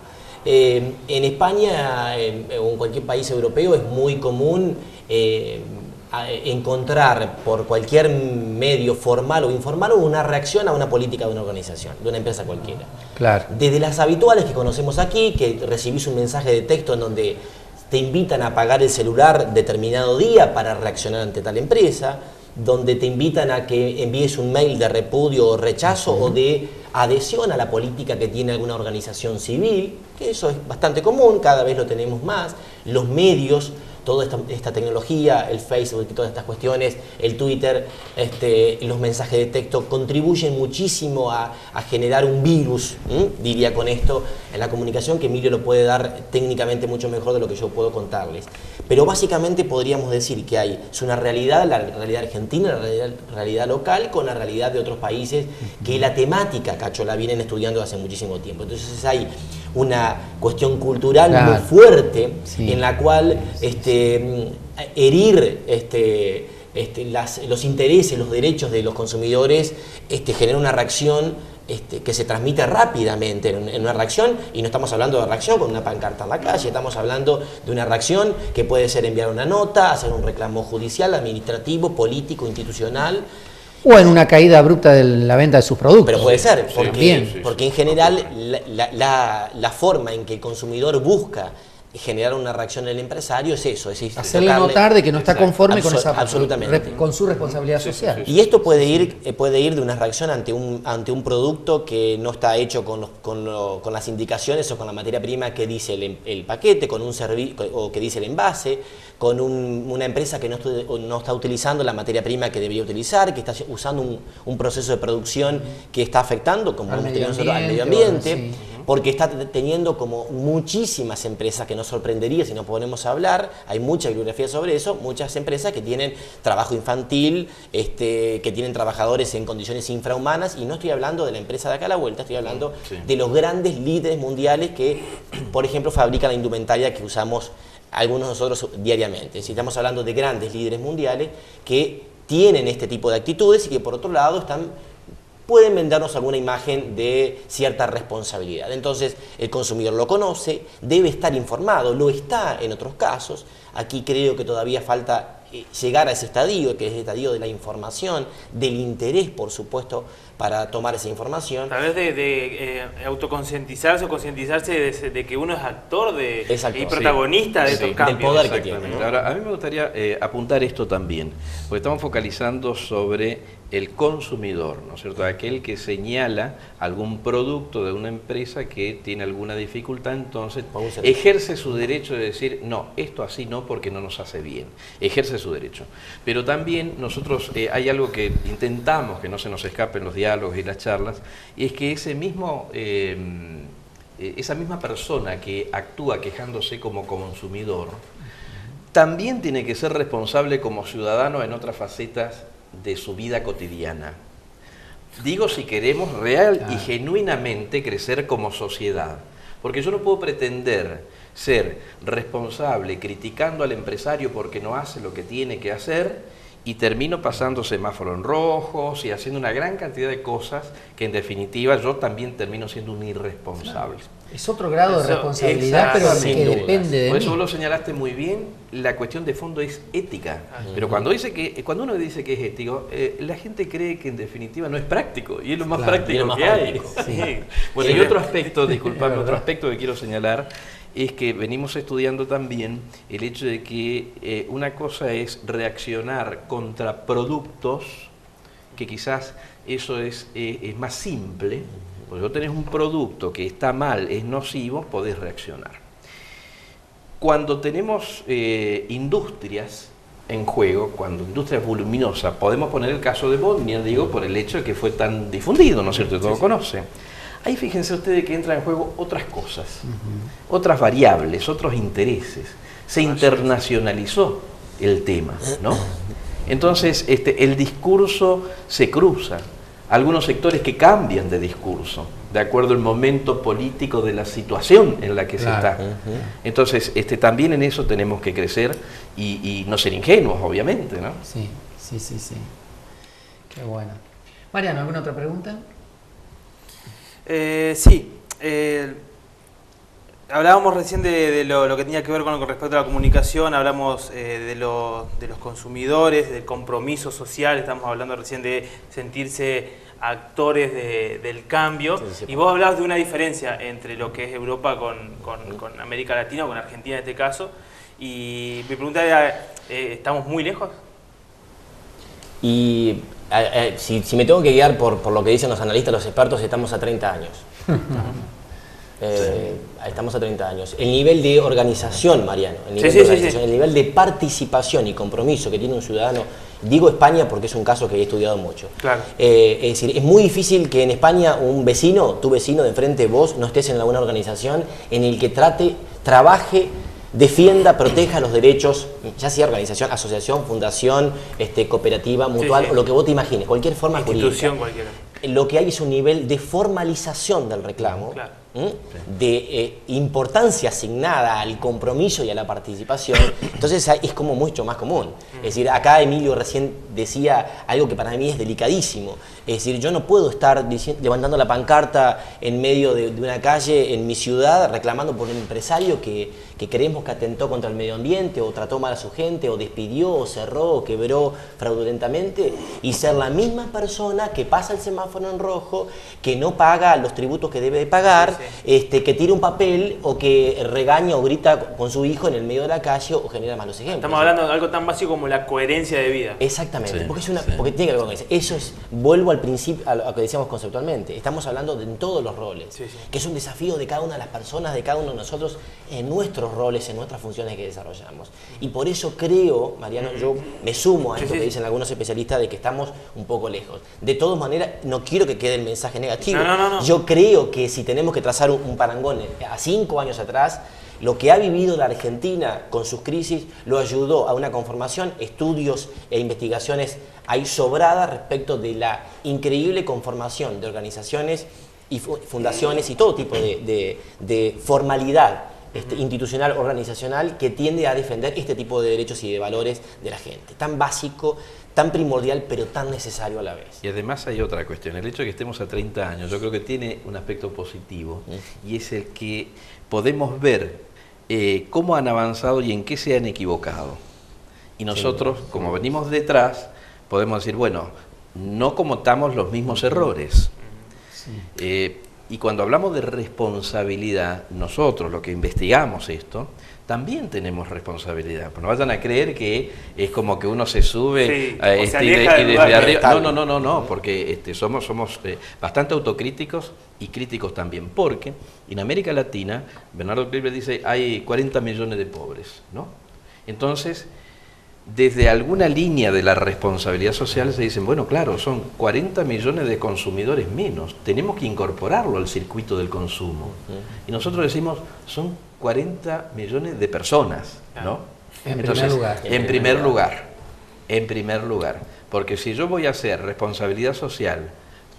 En España o en cualquier país europeo es muy común encontrar por cualquier medio formal o informal una reacción a una política de una organización, de una empresa cualquiera. Claro. Desde las habituales que conocemos aquí, que recibís un mensaje de texto en donde te invitan a apagar el celular determinado día para reaccionar ante tal empresa, donde te invitan a que envíes un mail de repudio o rechazo o de adhesión a la política que tiene alguna organización civil, que eso es bastante común, cada vez lo tenemos más, los medios, toda esta tecnología, el Facebook y todas estas cuestiones, el Twitter, los mensajes de texto contribuyen muchísimo a generar un virus, diría con esto, en la comunicación, que Emilio lo puede dar técnicamente mucho mejor de lo que yo puedo contarles. Pero básicamente podríamos decir que es una realidad, la realidad argentina, la realidad local, con la realidad de otros países, que la temática, Cacho, la vienen estudiando hace muchísimo tiempo. Entonces hay una cuestión cultural muy fuerte, sí, en la cual herir los intereses, los derechos de los consumidores genera una reacción que se transmite rápidamente en una reacción, y no estamos hablando de reacción con una pancarta en la calle, estamos hablando de una reacción que puede ser enviar una nota, hacer un reclamo judicial, administrativo, político, institucional. O en una caída abrupta de la venta de sus productos. Pero puede ser, porque en general la forma en que el consumidor busca generar una reacción en el empresario es eso, es hacerle notar de que no está conforme con su responsabilidad sí, social. Sí. Y esto puede ir de una reacción ante un producto que no está hecho con las indicaciones o con la materia prima que dice el paquete, con un servicio o que dice el envase, con una empresa que no está utilizando la materia prima que debería utilizar, que está usando un proceso de producción que está afectando, como al medio ambiente. Sí. Porque está teniendo como muchísimas empresas, que nos sorprendería si nos ponemos a hablar, hay mucha bibliografía sobre eso, muchas empresas que tienen trabajo infantil, que tienen trabajadores en condiciones infrahumanas, y no estoy hablando de la empresa de acá a la vuelta, estoy hablando de los grandes líderes mundiales que, por ejemplo, fabrican la indumentaria que usamos algunos de nosotros diariamente. Si estamos hablando de grandes líderes mundiales que tienen este tipo de actitudes y que, por otro lado, pueden vendernos alguna imagen de cierta responsabilidad. Entonces, el consumidor lo conoce, debe estar informado, lo está en otros casos. Aquí creo que todavía falta llegar a ese estadio, que es el estadio de la información, del interés, por supuesto, para tomar esa información. A través de autoconcientizarse o concientizarse de que uno es actor y protagonista de estos cambios. Del poder que tiene, ¿no? Ahora, a mí me gustaría apuntar esto también, porque estamos focalizando sobre el consumidor, ¿no es cierto? Aquel que señala algún producto de una empresa que tiene alguna dificultad, entonces ejerce su derecho de decir, no, esto así no, porque no nos hace bien. Ejerce su derecho. Pero también nosotros hay algo que intentamos que no se nos escape en los diálogos y las charlas, y es que esa misma persona que actúa quejándose como consumidor, también tiene que ser responsable como ciudadano en otras facetas de su vida cotidiana. Digo, si queremos real y genuinamente crecer como sociedad, porque yo no puedo pretender ser responsable criticando al empresario porque no hace lo que tiene que hacer y termino pasando semáforo en rojos y haciendo una gran cantidad de cosas que en definitiva yo también termino siendo un irresponsable. Es otro grado de responsabilidad, pero que depende de mí. Por eso vos lo señalaste muy bien, la cuestión de fondo es ética. Pero cuando uno dice que es ético, la gente cree que en definitiva no es práctico, y es lo más práctico que hay. Sí. Bueno, y otro aspecto, disculpame, otro aspecto que quiero señalar, es que venimos estudiando también el hecho de que una cosa es reaccionar contra productos, que quizás eso es más simple. Porque vos tenés un producto que está mal, es nocivo, podés reaccionar. cuando tenemos industrias en juego, cuando industrias voluminosas, podemos poner el caso de Bodnia, digo, por el hecho de que fue tan difundido, ¿no es cierto? Todo lo conoce. Ahí fíjense ustedes que entran en juego otras cosas, otras variables, otros intereses. Se internacionalizó el tema, ¿no? Entonces, el discurso se cruza. Algunos sectores que cambian de discurso, de acuerdo al momento político de la situación en la que se está. Entonces, también en eso tenemos que crecer y no ser ingenuos, obviamente, ¿no? Sí. Qué bueno. Mariano, ¿alguna otra pregunta? Sí. Hablábamos recién de lo que tenía que ver con respecto a la comunicación, hablamos de los consumidores, del compromiso social, estamos hablando recién de sentirse actores del cambio, y vos hablabas de una diferencia entre lo que es Europa con América Latina, o con Argentina en este caso, y mi pregunta era, ¿estamos muy lejos? Y si me tengo que guiar por lo que dicen los analistas, los expertos, estamos a 30 años. Estamos a 30 años. El nivel de organización, Mariano, el nivel de participación y compromiso que tiene un ciudadano, digo España porque es un caso que he estudiado mucho. Claro. Es decir, es muy difícil que en España tu vecino de enfrente, vos, no estés en alguna organización en el que trabaje, defienda, proteja los derechos, ya sea organización, asociación, fundación, cooperativa, mutual, o lo que vos te imagines, cualquier forma institución jurídica. cualquiera. Lo que hay es un nivel de formalización del reclamo, de importancia asignada al compromiso y a la participación. Entonces es como mucho más común. Es decir, acá Emilio recién decía algo que para mí es delicadísimo. Es decir, yo no puedo estar levantando la pancarta en medio de una calle en mi ciudad reclamando por un empresario que creemos que atentó contra el medio ambiente, o trató mal a su gente, o despidió, o cerró, o quebró fraudulentamente, y ser la misma persona que pasa el semáforo en rojo, que no paga los tributos que debe de pagar, que tira un papel, o que regaña o grita con su hijo en el medio de la calle, o genera malos ejemplos. Estamos hablando de algo tan básico como la coherencia de vida. Exactamente, porque tiene que ver con eso. Eso es, vuelvo al principio, a lo que decíamos conceptualmente, estamos hablando de todos los roles, que es un desafío de cada una de las personas, de cada uno de nosotros, en nuestros roles, en nuestras funciones que desarrollamos. Y por eso creo, Mariano, yo me sumo a esto que dicen algunos especialistas de que estamos un poco lejos. De todas maneras, no quiero que quede el mensaje negativo. No. Yo creo que si tenemos que trazar un parangón a 5 años atrás, lo que ha vivido la Argentina con sus crisis lo ayudó a una conformación, estudios e investigaciones hay sobradas respecto de la increíble conformación de organizaciones y fundaciones y todo tipo de formalidad institucional, organizacional, que tiende a defender este tipo de derechos y de valores de la gente. Tan básico, tan primordial, pero tan necesario a la vez. Y además hay otra cuestión. El hecho de que estemos a 30 años, yo creo que tiene un aspecto positivo, y es el que podemos ver cómo han avanzado y en qué se han equivocado. Y nosotros, como venimos detrás, podemos decir, bueno, no cometamos los mismos errores. Y cuando hablamos de responsabilidad, nosotros, los que investigamos esto, también tenemos responsabilidad. Pues no vayan a creer que es como que uno se sube y desde arriba. No, porque somos bastante autocríticos y críticos también. Porque en América Latina, Bernardo Klippel dice, hay 40 millones de pobres, ¿no? Entonces, desde alguna línea de la responsabilidad social se dicen, bueno, claro, son 40 millones de consumidores menos, tenemos que incorporarlo al circuito del consumo. Y nosotros decimos, son 40 millones de personas, ¿no? En primer lugar. Porque si yo voy a hacer responsabilidad social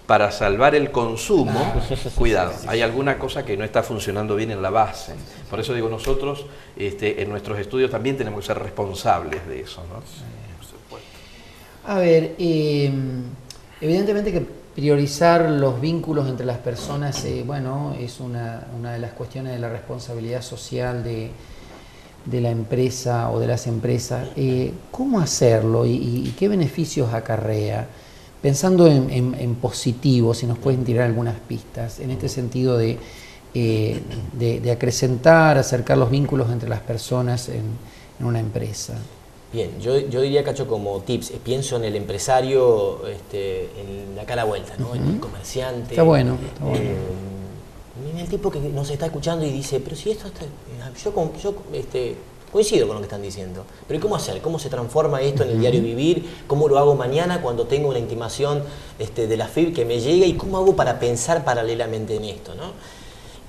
para salvar el consumo, cuidado, hay alguna cosa que no está funcionando bien en la base. Por eso digo, nosotros en nuestros estudios también tenemos que ser responsables de eso, ¿no? A ver, evidentemente que priorizar los vínculos entre las personas, bueno, es una de las cuestiones de la responsabilidad social de la empresa o de las empresas. ¿Cómo hacerlo y qué beneficios acarrea? Pensando en positivo, si nos pueden tirar algunas pistas, en este sentido de acrecentar, acercar los vínculos entre las personas en una empresa. Bien, yo diría, Cacho, como tips, pienso en el empresario en la cara vuelta, ¿no? En el comerciante. Está bueno. En el tipo que nos está escuchando y dice, pero si esto yo coincido con lo que están diciendo, pero ¿cómo hacer? ¿Cómo se transforma esto en el diario vivir? ¿Cómo lo hago mañana cuando tengo una intimación de la FIB que me llega? ¿Y cómo hago para pensar paralelamente en esto, ¿no?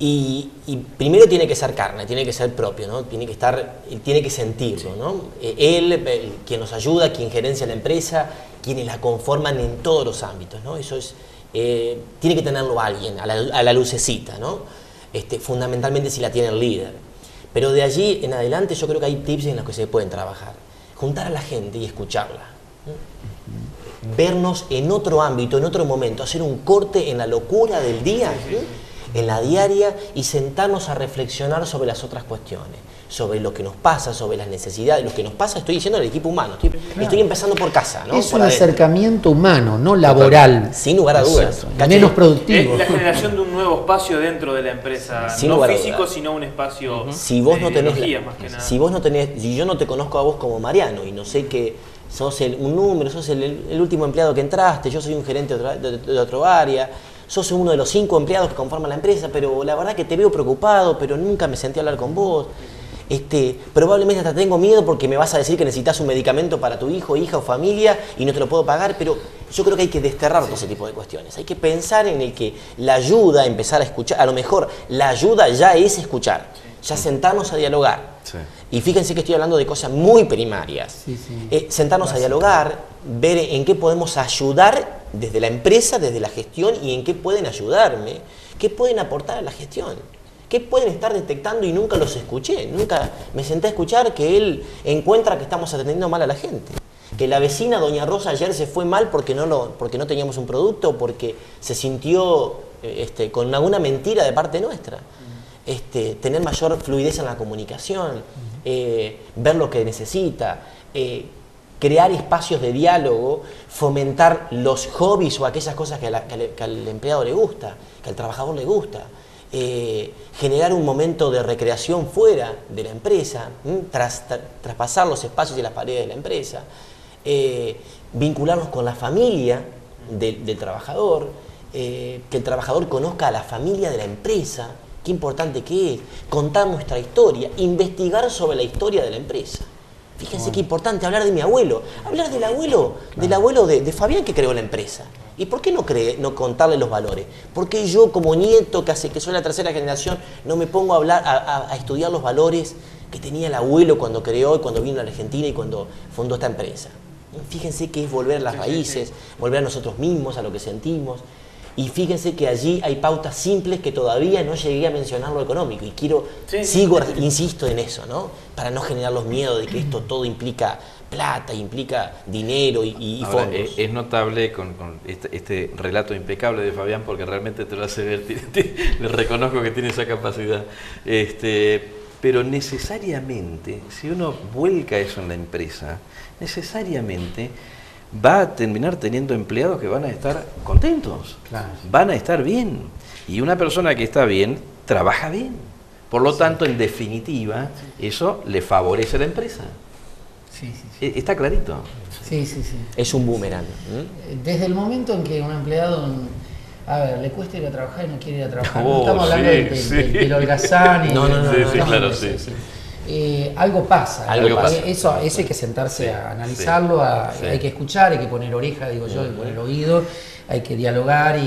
Y primero tiene que ser carne, tiene que ser propio, ¿no? Tiene que sentirlo, ¿no? Él, quien nos ayuda, quien gerencia la empresa, quienes la conforman en todos los ámbitos, ¿no? Eso es, tiene que tenerlo alguien, a la lucecita, ¿no? Fundamentalmente si la tiene el líder. Pero de allí en adelante yo creo que hay tips en los que se pueden trabajar. Juntar a la gente y escucharla. Vernos en otro ámbito, en otro momento, hacer un corte en la locura del día, en la diaria, y sentarnos a reflexionar sobre las otras cuestiones, sobre lo que nos pasa, sobre las necesidades. Lo que nos pasa, estoy diciendo al equipo humano, estoy empezando por casa, ¿no? Es un acercamiento humano, no laboral. Sin lugar a dudas. Menos productivo. Es la generación de un nuevo espacio dentro de la empresa, no físico, sino un espacio si vos no tenés, más que nada. Si yo no te conozco a vos como Mariano y no sé que sos un número, sos el último empleado que entraste, yo soy un gerente de otro área, sos uno de los 5 empleados que conforman la empresa, pero la verdad que te veo preocupado, pero nunca me sentí a hablar con vos. Probablemente hasta tengo miedo porque me vas a decir que necesitas un medicamento para tu hijo, hija o familia y no te lo puedo pagar, pero yo creo que hay que desterrar todo ese tipo de cuestiones. Hay que pensar en el que la ayuda, empezar a escuchar, a lo mejor la ayuda ya es escuchar, ya sentarnos a dialogar. Sí. Y fíjense que estoy hablando de cosas muy primarias. Sentarnos a dialogar, ver en qué podemos ayudar desde la empresa, desde la gestión, y en qué pueden ayudarme, qué pueden aportar a la gestión. ¿Qué pueden estar detectando y nunca los escuché? Nunca me senté a escuchar que él encuentra que estamos atendiendo mal a la gente. Que la vecina, doña Rosa, ayer se fue mal porque no teníamos un producto, porque se sintió con alguna mentira de parte nuestra. Tener mayor fluidez en la comunicación, ver lo que necesita, crear espacios de diálogo, fomentar los hobbies o aquellas cosas que al empleado le gusta, que al trabajador le gusta. Generar un momento de recreación fuera de la empresa, traspasar los espacios y las paredes de la empresa, vincularnos con la familia del trabajador, que el trabajador conozca a la familia de la empresa, qué importante que es, contar nuestra historia, investigar sobre la historia de la empresa. Fíjense qué importante hablar de mi abuelo, hablar del abuelo, de Fabián que creó la empresa. ¿Y por qué no contarle los valores? ¿Por qué yo como nieto, que soy la tercera generación, no me pongo a estudiar los valores que tenía el abuelo cuando creó y cuando vino a la Argentina y cuando fundó esta empresa? Fíjense que es volver a las raíces, volver a nosotros mismos, a lo que sentimos. Y fíjense que allí hay pautas simples que todavía no llegué a mencionar lo económico. Y insisto en eso, ¿no? Para no generar los miedos de que esto todo implica plata, implica dinero y ahora, fondos. Es notable con este relato impecable de Fabián, porque realmente te lo hace ver, le reconozco que tiene esa capacidad. Pero necesariamente, si uno vuelca eso en la empresa, necesariamente va a terminar teniendo empleados que van a estar contentos, van a estar bien. Y una persona que está bien, trabaja bien. Por lo tanto, en definitiva, eso le favorece a la empresa. Está clarito. Sí. Es un boomerang. Desde el momento en que un empleado, le cuesta ir a trabajar y no quiere ir a trabajar. No estamos hablando del holgazán. Algo pasa. Eso hay que sentarse a analizarlo, hay que escuchar, hay que poner oreja, digo yo, hay que poner oído, hay que dialogar,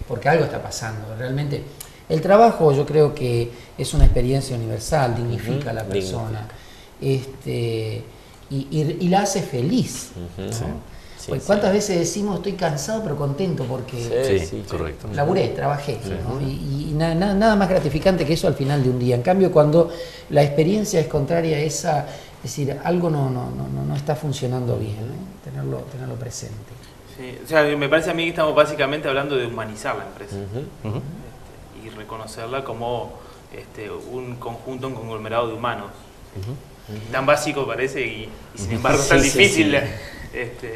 porque algo está pasando. Realmente, el trabajo yo creo que es una experiencia universal, dignifica a la persona. Y la hace feliz. Pues ¿cuántas veces decimos estoy cansado pero contento porque correcto. Laburé, trabajé, ¿no? Y nada más gratificante que eso al final de un día. En cambio, cuando la experiencia es contraria a esa, es decir, algo no está funcionando bien, ¿no? Tenerlo presente. Sí, o sea, me parece a mí que estamos básicamente hablando de humanizar la empresa y reconocerla como un conjunto, un conglomerado de humanos. Tan básico parece y sin embargo tan difícil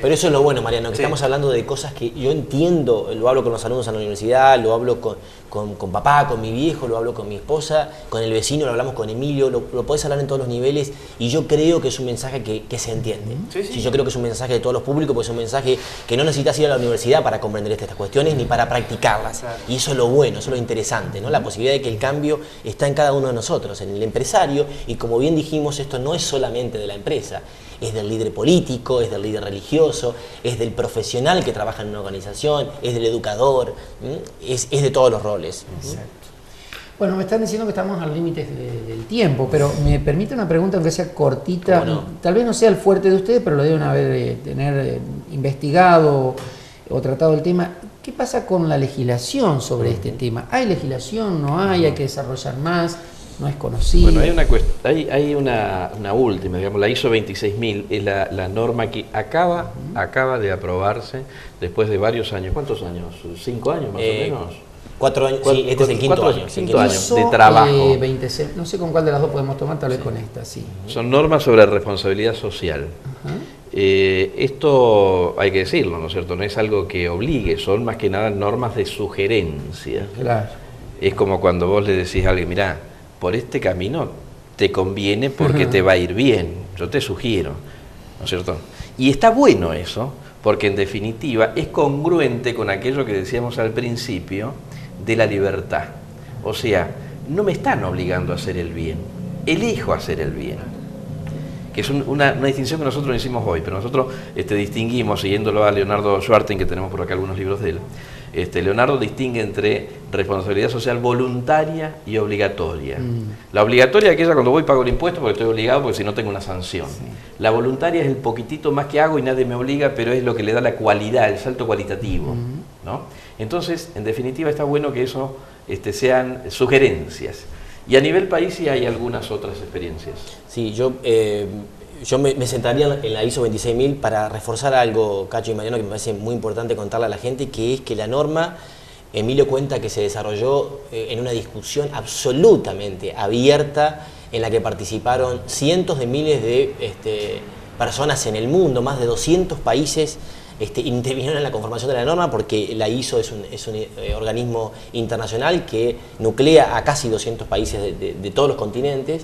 Pero eso es lo bueno, Mariano, que Sí. estamos hablando de cosas que yo entiendo, lo hablo con los alumnos en la universidad, lo hablo con papá, con mi viejo, lo hablo con mi esposa, con el vecino, lo hablamos con Emilio, lo podés hablar en todos los niveles y yo creo que es un mensaje que se entiende. Sí, sí. Sí, yo creo que es un mensaje de todos los públicos, porque es un mensaje que no necesitas ir a la universidad para comprender estas cuestiones ni para practicarlas. Claro. Y eso es lo bueno, eso es lo interesante, ¿no? La posibilidad de que el cambio está en cada uno de nosotros, en el empresario, y como bien dijimos, esto no es solamente de la empresa, es del líder político, es del líder religioso, es del profesional que trabaja en una organización, es del educador, es de todos los roles. Bueno, me están diciendo que estamos al límite del tiempo, pero me permite una pregunta, aunque sea cortita. ¿Cómo no? Tal vez no sea el fuerte de ustedes, pero lo deben tener investigado o tratado el tema. ¿Qué pasa con la legislación sobre este tema? ¿Hay legislación? ¿No hay? ¿Hay que desarrollar más? ¿No es conocido? Bueno, hay una última, digamos, la ISO 26000 es la norma que acaba de aprobarse después de varios años. ¿Cuántos años? ¿5 años más o menos? 4 años, sí, este es el quinto año. Quinto año ISO, de trabajo. 26, no sé con cuál de las dos podemos tomar, tal vez con esta, sí. Son normas sobre responsabilidad social. Ajá. Esto hay que decirlo, ¿no es cierto? No es algo que obligue, son más que nada normas de sugerencia. Claro. Es como cuando vos le decís a alguien, mirá, por este camino te conviene porque te va a ir bien, yo te sugiero, ¿no es cierto? Y está bueno eso, porque en definitiva es congruente con aquello que decíamos al principio de la libertad. O sea, no me están obligando a hacer el bien, elijo hacer el bien. Que es una distinción que nosotros no hicimos hoy, pero nosotros distinguimos, siguiéndolo a Leonardo Schwarting, que tenemos por acá algunos libros de él, Leonardo distingue entre responsabilidad social voluntaria y obligatoria. La obligatoria es aquella cuando voy y pago el impuesto porque estoy obligado, porque si no tengo una sanción. Sí. La voluntaria es el poquitito más que hago y nadie me obliga, pero es lo que le da la cualidad, el salto cualitativo, ¿no? Entonces, en definitiva, está bueno que eso sean sugerencias. Y a nivel país sí hay algunas otras experiencias. Sí, yo me sentaría en la ISO 26000 para reforzar algo, Cacho y Mariano, que me parece muy importante contarle a la gente, que es que la norma, Emilio cuenta que se desarrolló en una discusión absolutamente abierta en la que participaron cientos de miles de personas en el mundo, más de 200 países intervinieron en la conformación de la norma, porque la ISO es un organismo internacional que nuclea a casi 200 países de todos los continentes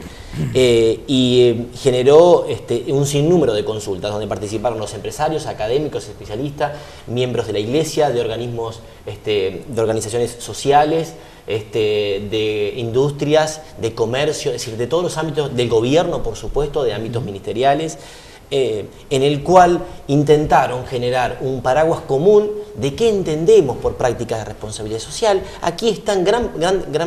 y generó un sinnúmero de consultas donde participaron los empresarios, académicos, especialistas, miembros de la iglesia, de organismos, de organizaciones sociales, de industrias, de comercio, es decir, de todos los ámbitos del gobierno, por supuesto, de ámbitos ministeriales. En el cual intentaron generar un paraguas común de qué entendemos por prácticas de responsabilidad social. Aquí están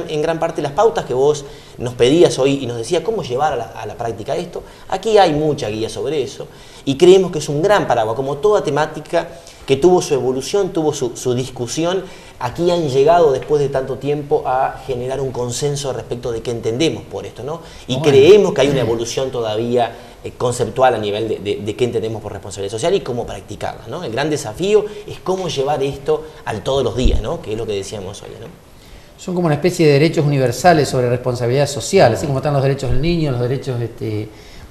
en gran parte las pautas que vos nos pedías hoy y nos decías cómo llevar a la práctica esto. Aquí hay mucha guía sobre eso y creemos que es un gran paraguas, como toda temática que tuvo su evolución, tuvo su discusión. Aquí han llegado después de tanto tiempo a generar un consenso respecto de qué entendemos por esto, ¿no? Y creemos que hay una evolución todavía conceptual a nivel de qué entendemos por responsabilidad social y cómo practicarla, ¿no? El gran desafío es cómo llevar esto al todos los días, ¿no? Que es lo que decíamos hoy, ¿no? Son como una especie de derechos universales sobre responsabilidad social, así como están los derechos del niño, los derechos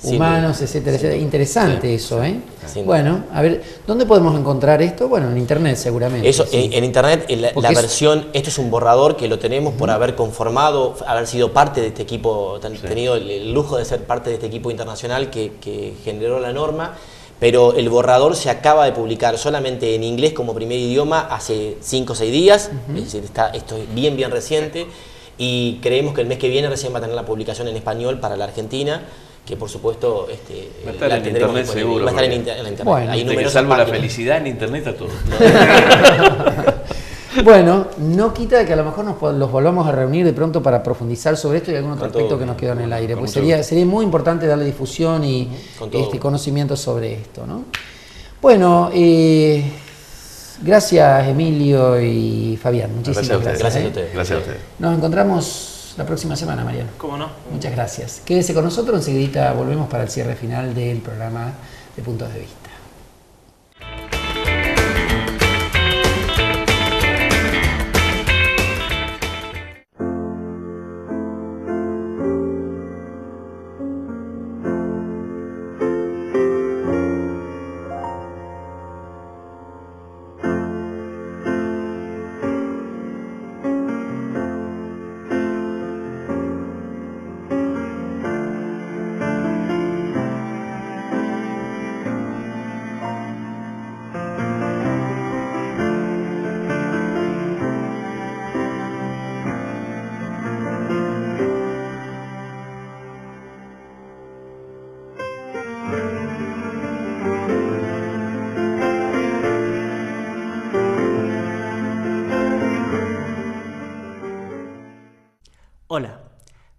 humanos, etcétera, etcétera. Interesante eso, ¿eh? Bueno, a ver, ¿dónde podemos encontrar esto? Bueno, en internet seguramente. Eso, sí. En internet, la versión, esto es un borrador que lo tenemos por haber conformado, haber sido parte de este equipo, tenido el lujo de ser parte de este equipo internacional que generó la norma, pero el borrador se acaba de publicar solamente en inglés como primer idioma hace 5 o 6 días, es decir, esto es bien reciente, y creemos que el mes que viene recién va a tener la publicación en español para la Argentina, que por supuesto va a estar en internet seguro. Va a estar en internet. Bueno, hay que salvo la felicidad en internet a todo. Bueno, no quita de que a lo mejor los volvamos a reunir de pronto para profundizar sobre esto y algún otro aspecto que nos quedó en el aire. Pues sería muy importante darle difusión y conocimiento sobre esto, ¿no? Bueno, gracias Emilio y Fabián. Muchísimas gracias. Gracias a ustedes. Gracias a ustedes. Nos encontramos la próxima semana, Mariano. ¿Cómo no? Muchas gracias. Quédese con nosotros, enseguidita volvemos para el cierre final del programa de Puntos de Vista.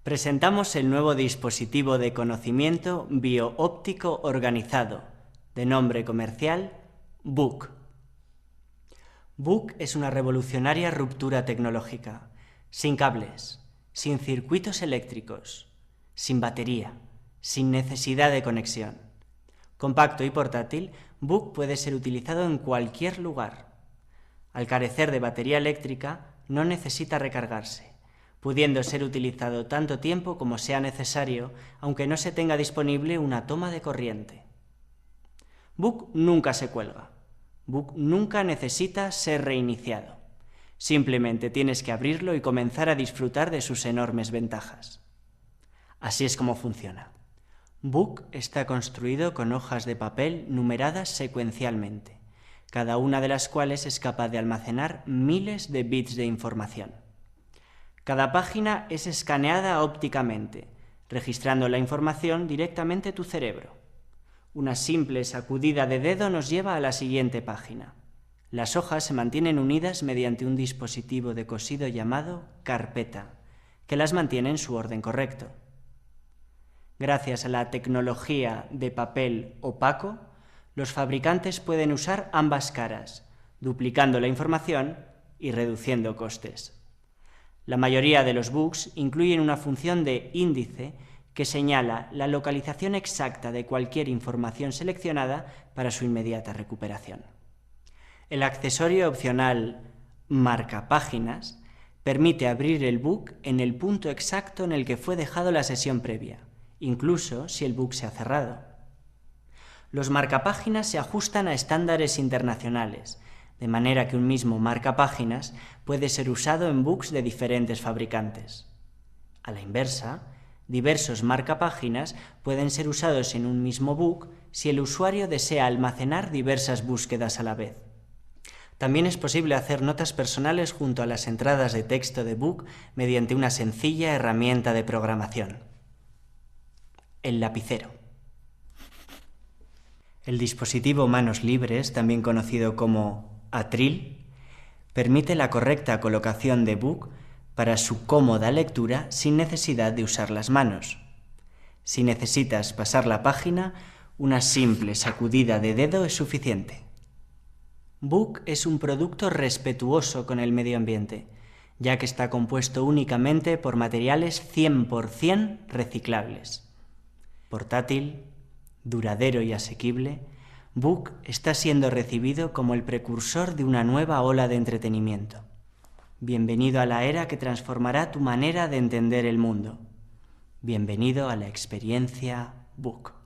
Presentamos el nuevo dispositivo de conocimiento bioóptico organizado, de nombre comercial BOOK. BOOK es una revolucionaria ruptura tecnológica, sin cables, sin circuitos eléctricos, sin batería, sin necesidad de conexión. Compacto y portátil, BOOK puede ser utilizado en cualquier lugar. Al carecer de batería eléctrica, no necesita recargarse, pudiendo ser utilizado tanto tiempo como sea necesario, aunque no se tenga disponible una toma de corriente. BOOK nunca se cuelga. BOOK nunca necesita ser reiniciado. Simplemente tienes que abrirlo y comenzar a disfrutar de sus enormes ventajas. Así es como funciona. BOOK está construido con hojas de papel numeradas secuencialmente, cada una de las cuales es capaz de almacenar miles de bits de información. Cada página es escaneada ópticamente, registrando la información directamente a tu cerebro. Una simple sacudida de dedo nos lleva a la siguiente página. Las hojas se mantienen unidas mediante un dispositivo de cosido llamado carpeta, que las mantiene en su orden correcto. Gracias a la tecnología de papel opaco, los fabricantes pueden usar ambas caras, duplicando la información y reduciendo costes. La mayoría de los books incluyen una función de índice que señala la localización exacta de cualquier información seleccionada para su inmediata recuperación. El accesorio opcional marcapáginas permite abrir el book en el punto exacto en el que fue dejado la sesión previa, incluso si el book se ha cerrado. Los marcapáginas se ajustan a estándares internacionales, de manera que un mismo marcapáginas puede ser usado en books de diferentes fabricantes. A la inversa, diversos marcapáginas pueden ser usados en un mismo book si el usuario desea almacenar diversas búsquedas a la vez. También es posible hacer notas personales junto a las entradas de texto de book mediante una sencilla herramienta de programación: el lapicero. El dispositivo manos libres, también conocido como atril, permite la correcta colocación de book para su cómoda lectura sin necesidad de usar las manos. Si necesitas pasar la página, una simple sacudida de dedo es suficiente. BOOK es un producto respetuoso con el medio ambiente, ya que está compuesto únicamente por materiales 100% reciclables. Portátil, duradero y asequible, BOOK está siendo recibido como el precursor de una nueva ola de entretenimiento. Bienvenido a la era que transformará tu manera de entender el mundo. Bienvenido a la experiencia BOOK.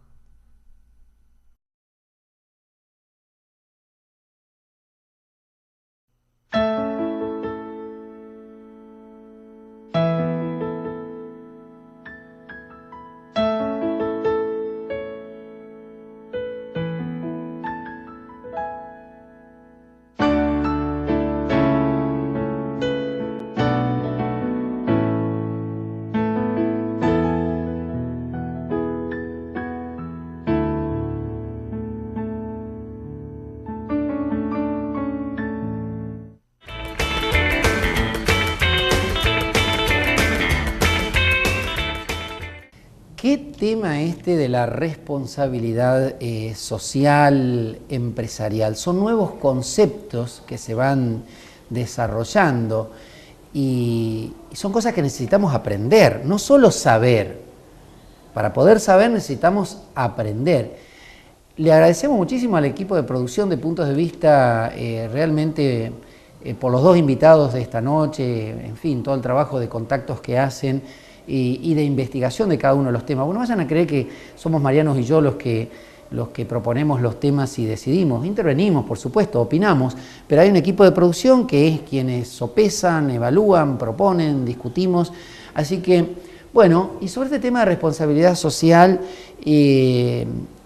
¿Qué tema este de la responsabilidad social, empresarial? Son nuevos conceptos que se van desarrollando y son cosas que necesitamos aprender, no solo saber. Para poder saber necesitamos aprender. Le agradecemos muchísimo al equipo de producción de Puntos de Vista, realmente por los dos invitados de esta noche, en fin, todo el trabajo de contactos que hacen y de investigación de cada uno de los temas. Bueno, vayan a creer que somos Mariano y yo los que proponemos los temas y decidimos. Intervenimos, por supuesto, opinamos, pero hay un equipo de producción que es quienes sopesan, evalúan, proponen, discutimos. Así que, bueno, y sobre este tema de responsabilidad social,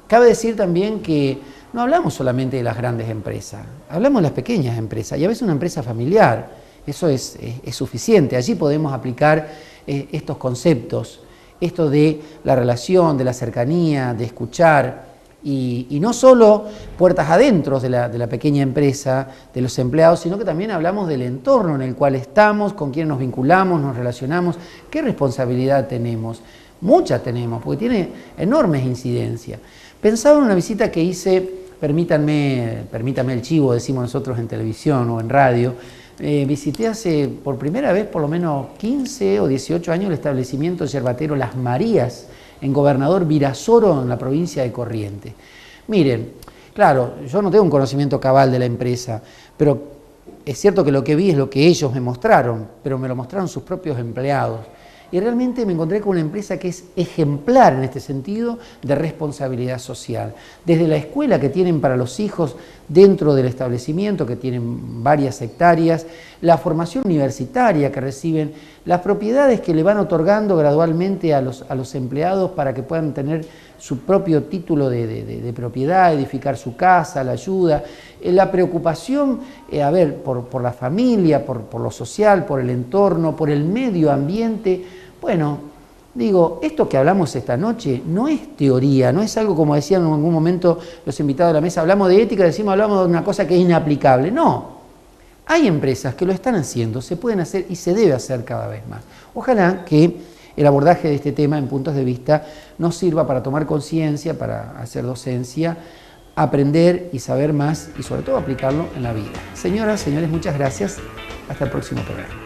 cabe decir también que no hablamos solamente de las grandes empresas, hablamos de las pequeñas empresas y a veces una empresa familiar. Eso es suficiente. Allí podemos aplicar estos conceptos, esto de la relación, de la cercanía, de escuchar Y no solo puertas adentro de la pequeña empresa, de los empleados, sino que también hablamos del entorno en el cual estamos, con quién nos vinculamos, nos relacionamos, qué responsabilidad tenemos. Mucha tenemos, porque tiene enormes incidencias. Pensaba en una visita que hice, permítanme el chivo, decimos nosotros en televisión o en radio, visité hace por primera vez por lo menos 15 o 18 años el establecimiento yerbatero Las Marías, en Gobernador Virasoro, en la provincia de Corrientes. Miren, claro, yo no tengo un conocimiento cabal de la empresa, pero es cierto que lo que vi es lo que ellos me mostraron, pero me lo mostraron sus propios empleados. Y realmente me encontré con una empresa que es ejemplar en este sentido de responsabilidad social. Desde la escuela que tienen para los hijos dentro del establecimiento, que tienen varias hectáreas, la formación universitaria que reciben, las propiedades que le van otorgando gradualmente a los empleados para que puedan tener su propio título de propiedad, edificar su casa, la ayuda, la preocupación por la familia, por lo social, por el entorno, por el medio ambiente. Bueno, digo, esto que hablamos esta noche no es teoría, no es algo como decían en algún momento los invitados de la mesa, hablamos de ética, hablamos de una cosa que es inaplicable. No, hay empresas que lo están haciendo, se pueden hacer y se debe hacer cada vez más. Ojalá que el abordaje de este tema en puntos de vista nos sirva para tomar conciencia, para hacer docencia, aprender y saber más y sobre todo aplicarlo en la vida. Señoras, señores, muchas gracias. Hasta el próximo programa.